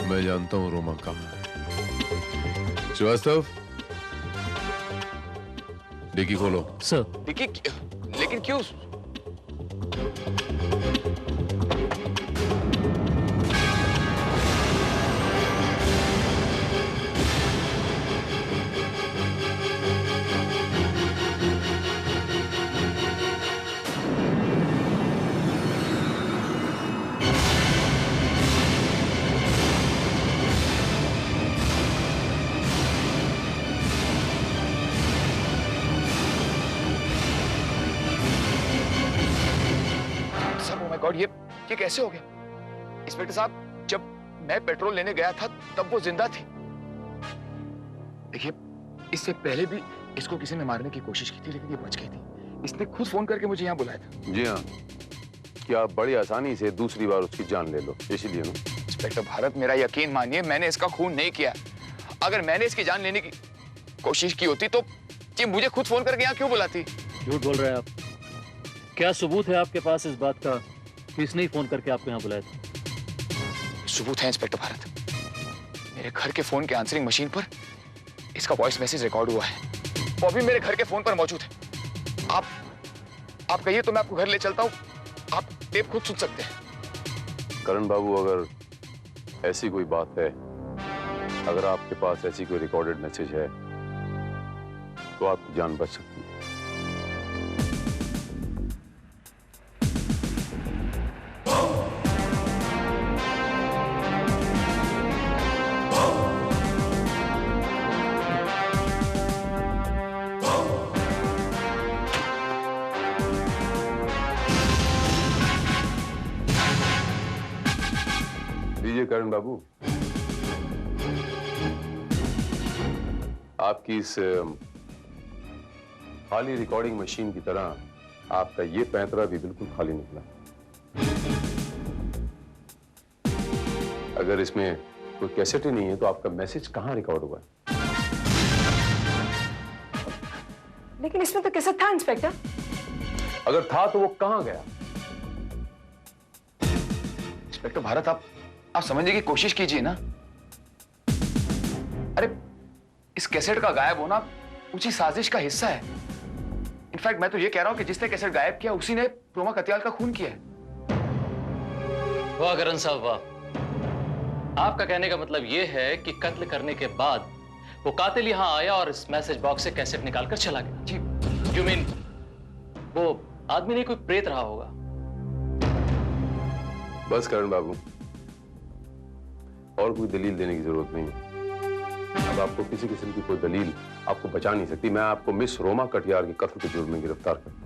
मैं जानता हूं रोमा कहाँ है। श्रीवास्तव, डिक्की खोलो। सर। डिक्की? लेकिन क्यों? गॉड, ये कैसे हो गया? इंस्पेक्टर साहब, जब मैं पेट्रोल लेने गया था तब वो जिंदा थी। देखिए, इससे पहले भी इसको किसी ने मारने की कोशिश की थी, लेकिन ये बच गई थी। इसने खुद फोन करके मुझे यहाँ बुलाया था। जी हाँ, कि आप बड़ी आसानी से दूसरी बार उसकी जान ले लो, इसलिए ना। इंस्पेक्टर भारत, मेरा यकीन मानिए, मैंने इसका खून नहीं किया। अगर मैंने इसकी जान लेने की कोशिश की होती तो ये मुझे खुद फोन करके यहाँ क्यों बुलाती? झूठ बोल रहे हैं आप। क्या सबूत है आपके पास इस बात का कि इसने ही फोन करके आपको यहाँ बुलाया था? सबूत है इंस्पेक्टर भारत। मेरे घर के फोन के आंसरिंग मशीन पर इसका वॉइस मैसेज रिकॉर्ड हुआ है। वो अभी मेरे घर के फोन पर मौजूद है। आप कहिए तो मैं आपको घर ले चलता हूँ, आप टेप खुद सुन सकते हैं। करण बाबू, अगर ऐसी कोई बात है, अगर आपके पास ऐसी कोई रिकॉर्डेड मैसेज है तो आपकी जान बच सकती है। करण बाबू, आपकी इस खाली रिकॉर्डिंग मशीन की तरह आपका ये पैंतरा भी बिल्कुल खाली निकला। अगर इसमें कोई कैसेट ही नहीं है तो आपका मैसेज कहां रिकॉर्ड हुआ है? लेकिन इसमें तो कैसेट था इंस्पेक्टर। अगर था तो वो कहां गया? इंस्पेक्टर भारत, आप समझने की कोशिश कीजिए ना। अरे इस कैसेट का गायब होना उसी साजिश का हिस्सा है। इनफैक्ट मैं तो ये कह रहा हूं कि जिसने कैसेट गायब किया उसी ने रोमा कत्याल का खून किया है। वाह करण साहब वाह, आपका कहने का मतलब यह है कि कत्ल करने के बाद वो कातिल यहां आया और इस मैसेज बॉक्स से कैसेट निकालकर चला गया? जी। यू मीन वो आदमी नहीं कोई प्रेत रहा होगा? बस करण बाबू, और कोई दलील देने की जरूरत नहीं है। अब आपको किसी किस्म की कोई दलील आपको बचा नहीं सकती। मैं आपको मिस रोमा कटियार के कत्ल के जुर्म में गिरफ्तार करता हूं।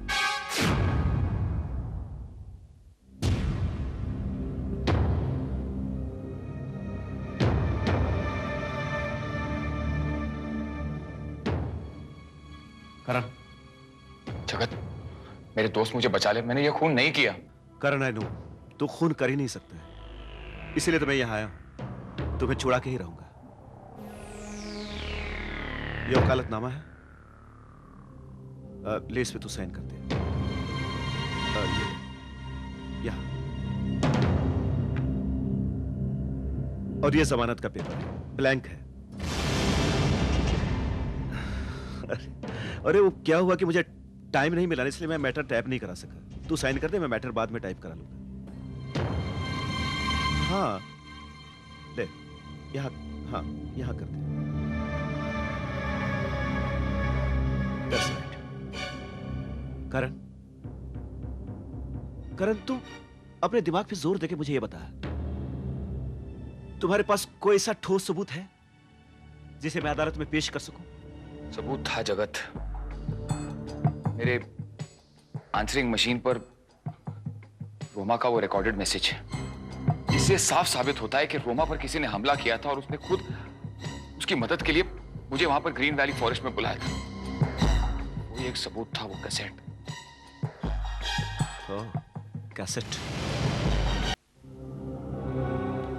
करण, जगत, मेरे दोस्त मुझे बचा ले, मैंने ये खून नहीं किया। करण, आई नो तू खून कर ही नहीं सकता है, इसीलिए तो मैं यहाँ आया हूं, तुम्हें छुड़ा के ही रहूंगा। ये वकालतनामा है, ले इस पे तू साइन कर दे। यहाँ, और ये जमानत का पेपर है, ब्लैंक है। अरे वो क्या हुआ कि मुझे टाइम नहीं मिला, इसलिए मैं मैटर टाइप नहीं करा सका। तू साइन कर दे, मैं मैटर बाद में टाइप करा लूंगा। हाँ ले, यहाँ, हाँ यहाँ कर दे। That's right. करण, करण तू अपने दिमाग पे जोर देके मुझे ये बता, तुम्हारे पास कोई ऐसा ठोस सबूत है जिसे मैं अदालत में पेश कर सकूं? सबूत था जगत। मेरे आंसरिंग मशीन पर रोमा का वो रिकॉर्डेड मैसेज, इससे साफ साबित होता है कि रोमा पर किसी ने हमला किया था और उसने खुद उसकी मदद के लिए मुझे वहां पर ग्रीन वैली फॉरेस्ट में बुलाया था। वो एक सबूत था, वो कैसेट। कैसेट?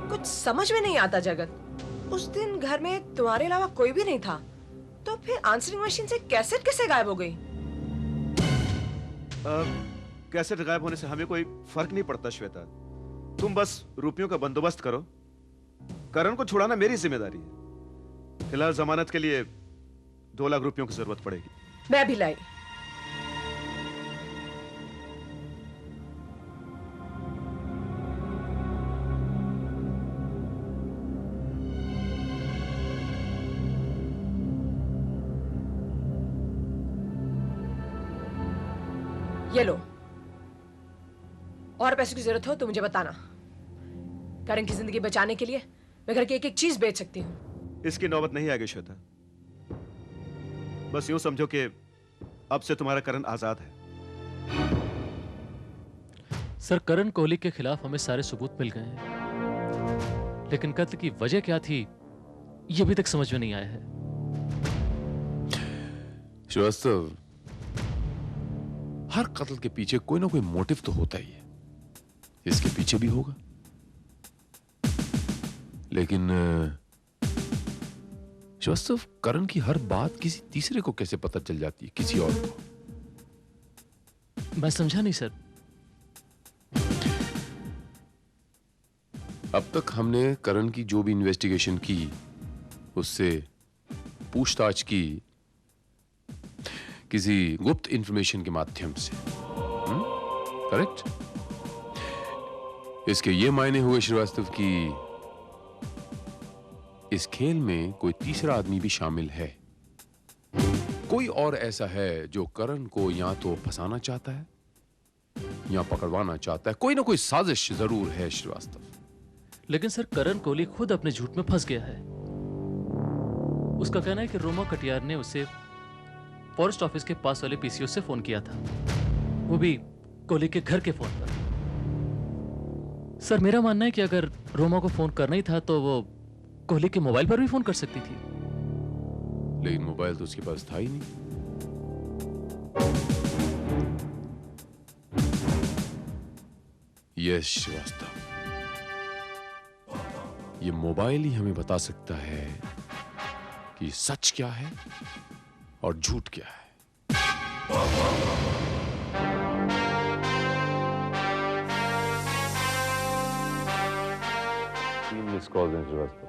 कुछ समझ में नहीं आता जगत। उस दिन घर में तुम्हारे अलावा कोई भी नहीं था, तो फिर आंसरिंग मशीन से कैसेट कैसे गायब हो गई? कैसेट गायब होने से हमें कोई फर्क नहीं पड़ता श्वेता। तुम बस रुपयों का बंदोबस्त करो। करण को छुड़ाना मेरी जिम्मेदारी है। फिलहाल जमानत के लिए 2 लाख रुपयों की जरूरत पड़ेगी। मैं भी लाई। ये लो, और पैसों की जरूरत हो तो मुझे बताना। करण की जिंदगी बचाने के लिए मैं घर की एक एक चीज बेच सकती हूँ। इसकी नौबत नहीं आएगी श्वेता। बस यूं समझो कि अब से तुम्हारा करण आजाद है। सर, करण कोहली के खिलाफ हमें सारे सबूत मिल गए हैं, लेकिन कत्ल की वजह क्या थी ये अभी तक समझ में नहीं आया है। श्रीवास्तव, हर कत्ल के पीछे कोई ना कोई मोटिव तो होता ही है। इसके पीछे भी होगा, लेकिन श्रीवास्तव, करण की हर बात किसी तीसरे को कैसे पता चल जाती है, किसी और को? मैं समझा नहीं सर। अब तक हमने करण की जो भी इन्वेस्टिगेशन की, उससे पूछताछ की किसी गुप्त इंफॉर्मेशन के माध्यम से, करेक्ट? इसके ये मायने हुए श्रीवास्तव कि इस खेल में कोई तीसरा आदमी भी शामिल है। कोई और ऐसा है जो करण को या तो फंसाना चाहता है या पकड़वाना चाहता है। कोई ना कोई साजिश जरूर है श्रीवास्तव। लेकिन सर, करण कोहली खुद अपने झूठ में फंस गया है। उसका कहना है कि रोमा कटियार ने उसे फॉरेस्ट ऑफिस के पास वाले पीसीओ से फोन किया था, वो भी कोहली के घर के फोन पर। सर, मेरा मानना है कि अगर रोमा को फोन करना ही था तो वो कोहली के मोबाइल पर भी फोन कर सकती थी। लेकिन मोबाइल तो उसके पास था ही नहीं। यस श्रीवास्तव, ये मोबाइल ही हमें बता सकता है कि सच क्या है और झूठ क्या है। तीन मिस कॉल हैं श्रीवास्तव।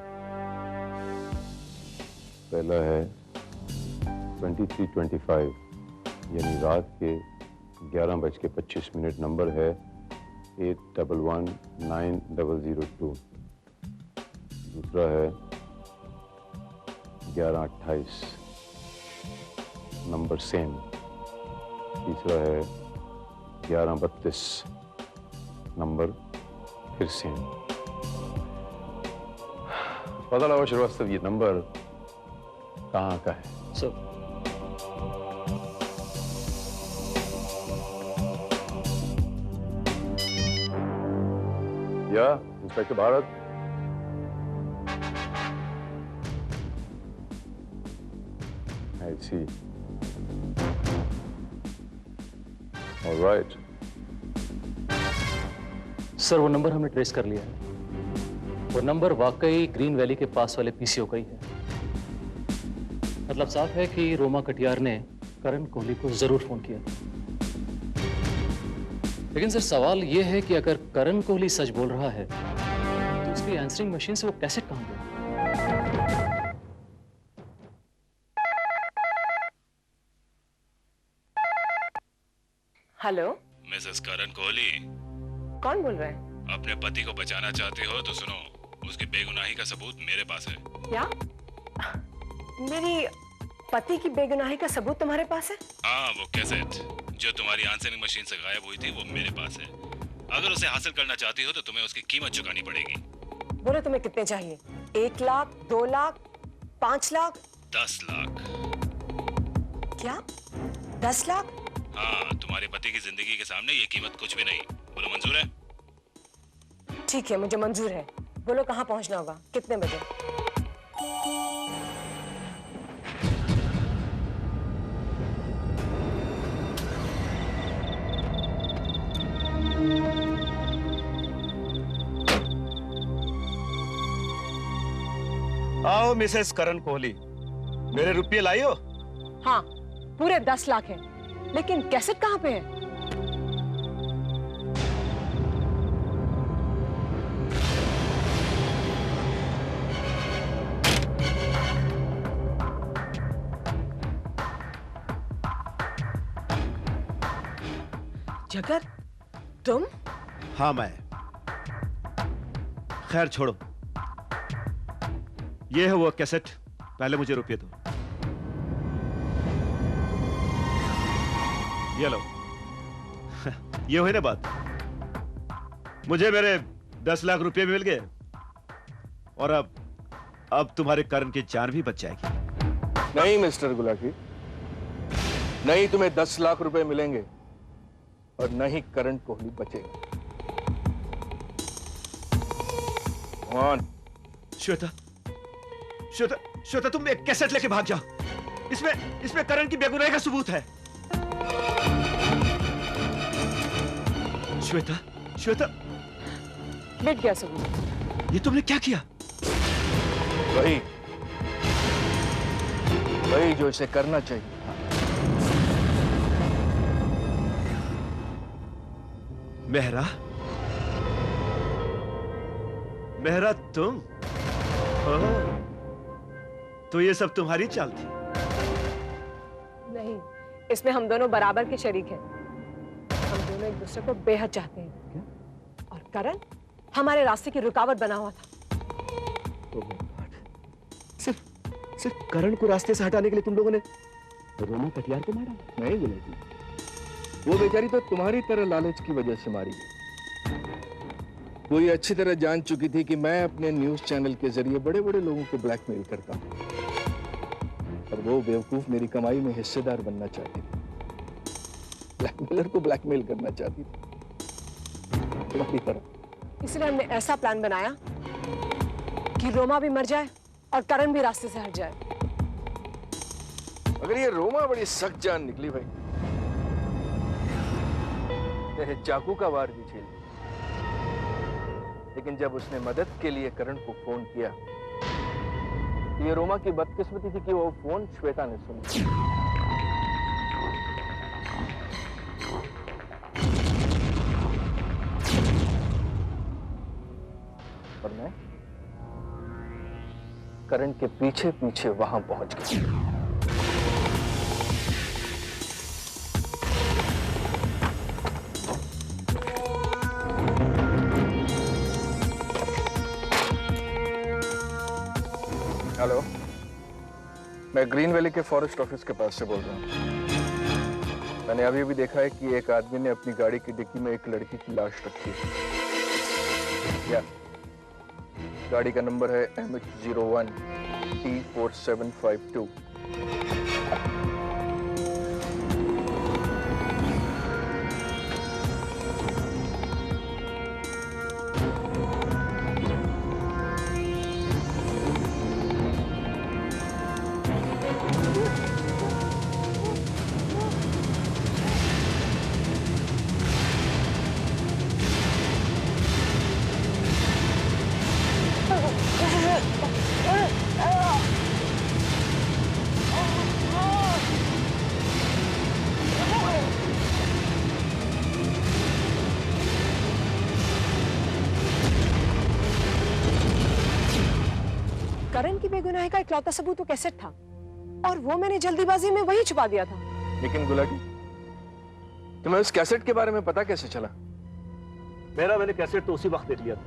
पहला है 2325, यानी रात के 11:25। नंबर है 811902। दूसरा है 1128, नंबर सेम। तीसरा है 1132, नंबर फिर सेम। पता लगा श्रीवास्तव ये नंबर कहाँ का है? सर या inspector Bharat, I see. All right. Sir वो नंबर हमने ट्रेस कर लिया है। वो नंबर वाकई ग्रीन वैली के पास वाले पीसीओ का ही है। मतलब साफ है कि रोमा कटियार ने करण कोहली को जरूर फोन किया। लेकिन सर सवाल यह है कि अगर करण कोहली सच बोल रहा है तो उसकी आंसरिंग मशीन से वो कैसेट कहां गया? हेलो, मिसेस करण कोहली, कौन बोल रहे हैं? अपने पति को बचाना चाहते हो तो सुनो, उसकी बेगुनाही का सबूत मेरे पास है। क्या? मेरी पति की बेगुनाही का सबूत तुम्हारे पास है? हाँ, वो कैसेट जो तुम्हारी आंसरिंग मशीन से गायब हुई थी वो मेरे पास है। अगर उसे हासिल करना चाहती हो तो तुम्हें उसकी कीमत चुकानी पड़ेगी। बोलो तुम्हें कितने चाहिए? 1 लाख, 2 लाख, 5 लाख? 10 लाख। क्या? 10 लाख? हाँ, तुम्हारे पति की जिंदगी के सामने ये कीमत कुछ भी नहीं। बोलो मंजूर है? ठीक है, मुझे मंजूर है। बोलो कहाँ पहुंचना होगा, कितने बजे? आओ मिसेस करण कोहली, मेरे रुपये लाई हो? हाँ, पूरे 10 लाख है, लेकिन कैसेट कहाँ पे है? जगत, तुम? हाँ मैं। खैर छोड़ो, ये है वो कैसेट। पहले मुझे रुपये दो। ये लो। ये हुई ना बात। मुझे मेरे 10 लाख रुपए भी मिल गए और अब तुम्हारे करण की जान भी बच जाएगी। नहीं मिस्टर गुलाटी, नहीं तुम्हें 10 लाख रुपए मिलेंगे और न ही करण कोहली बचेगा। श्वेता, श्वेता, श्वेता, तुम एक कैसेट लेके भाग जाओ। इसमें करण की बेगुनाही का सबूत है। श्वेता, श्वेता, मिट गया सबूत। ये तुमने क्या किया? वही जो इसे करना चाहिए। मेहरा, तुम? तो ये सब तुम्हारी चाल थी? नहीं, इसमें हम दोनों बराबर के शरीक हैं। हम दोनों एक दूसरे को बेहद चाहते हैं। और करण हमारे रास्ते की रुकावट बना हुआ था। सिर्फ करण को रास्ते से हटाने के लिए तुम लोगों ने रोमा कटियार को मारा? नहीं गुलाटी, वो बेचारी तो तुम्हारी तरह लालच की वजह से मारी गई। वो ये अच्छी तरह जान चुकी थी कि मैं अपने न्यूज चैनल के जरिए बड़े बड़े लोगों को ब्लैकमेल करता हूँ, और वो बेवकूफ मेरी कमाई में हिस्सेदार बनना चाहती थी। ब्लैकमेलर को ब्लैकमेल करना चाहती थी, तुम्हारी तरह। इसलिए हमने ऐसा प्लान बनाया कि रोमा भी मर जाए और करण भी रास्ते से हट जाए। मगर ये रोमा बड़ी सख्त जान निकली भाई। मेरे चाकू का वार भी झेल लिया, लेकिन जब उसने मदद के लिए करण को फोन किया, ये रोमा की बदकिस्मती थी कि वो फोन श्वेता ने सुना। और मैं करण के पीछे पीछे वहां पहुंच गया। हेलो, मैं ग्रीन वैली के फॉरेस्ट ऑफिस के पास से बोल रहा हूँ। मैंने अभी अभी देखा है कि एक आदमी ने अपनी गाड़ी की डिक्की में एक लड़की की लाश रखी है। या गाड़ी का नंबर है MH01T4752। करण की बेगुनाही का इकलौता सबूत तो कैसेट था, और वो मैंने जल्दीबाजी में वहीं छुपा दिया था। लेकिन गुलाटी, तुम्हें उस कैसेट के बारे में पता कैसे चला? मैंने कैसेट तो उसी वक्त देख लिया था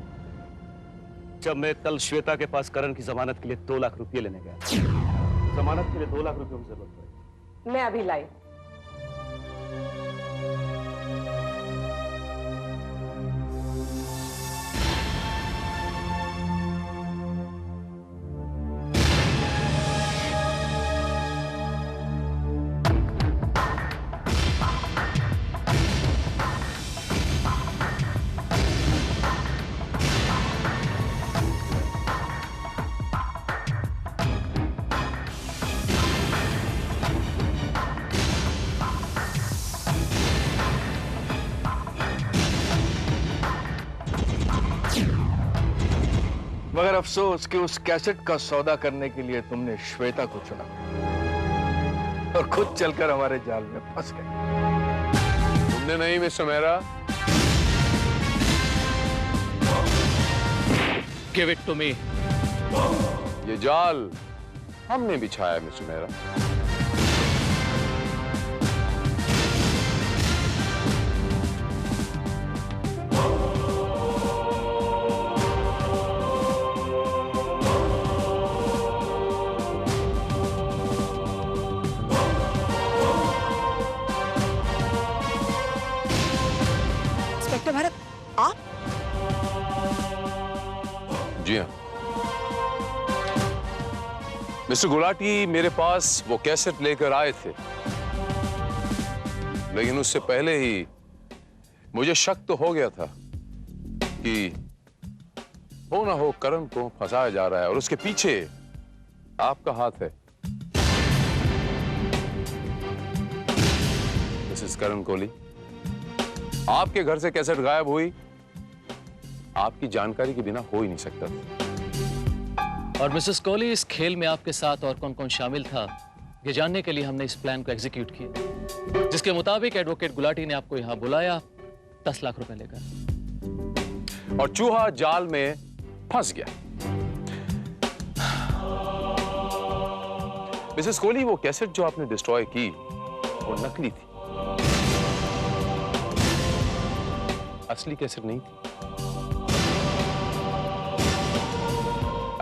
जब मैं कल श्वेता के पास करण की जमानत के लिए 2 लाख रुपए लेने गया। जमानत के लिए 2 लाख रुपए की जरूरत पड़ी। मैं अभी लाई। मगर अफसोस कि उस कैसेट का सौदा करने के लिए तुमने श्वेता को चुना और खुद चलकर हमारे जाल में फंस गए। तुमने नहीं mister Mehra. Give it to me. ये जाल हमने बिछाया मिस्टर मेहरा। भरत, आप? जी हाँ मिस्टर गुलाटी, मेरे पास वो कैसेट लेकर आए थे, लेकिन उससे पहले ही मुझे शक तो हो गया था कि हो ना हो करण को फंसाया जा रहा है और उसके पीछे आपका हाथ है। मिसेस करण कोहली, आपके घर से कैसेट गायब हुई आपकी जानकारी के बिना हो ही नहीं सकता। और मिसेस कोहली, इस खेल में आपके साथ और कौन कौन शामिल था ये जानने के लिए हमने इस प्लान को एग्जीक्यूट किया, जिसके मुताबिक एडवोकेट गुलाटी ने आपको यहां बुलाया 10 लाख रुपए लेकर, और चूहा जाल में फंस गया। मिसेस कोहली, वो कैसेट जो आपने डिस्ट्रॉय की वो नकली थी, असली कैसेट नहीं थी।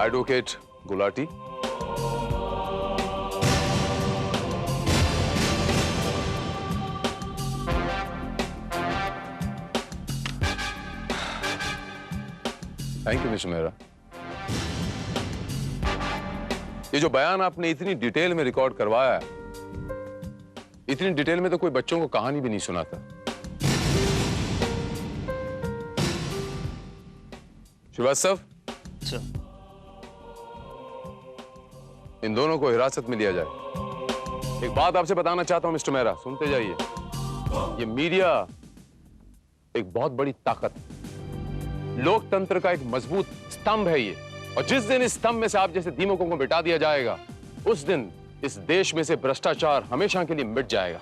Advocate Gulati, thank you mister Mehra. ये जो बयान आपने इतनी डिटेल में रिकॉर्ड करवाया है, इतनी डिटेल में तो कोई बच्चों को कहानी भी नहीं सुनाता। श्रीवास्तव, इन दोनों को हिरासत में लिया जाए। एक बात आपसे बताना चाहता हूं मिस्टर मेहरा, सुनते जाइए। ये मीडिया एक बहुत बड़ी ताकत है, लोकतंत्र का एक मजबूत स्तंभ है ये, और जिस दिन इस स्तंभ में से आप जैसे दीमकों को मिटा दिया जाएगा, उस दिन इस देश में से भ्रष्टाचार हमेशा के लिए मिट जाएगा।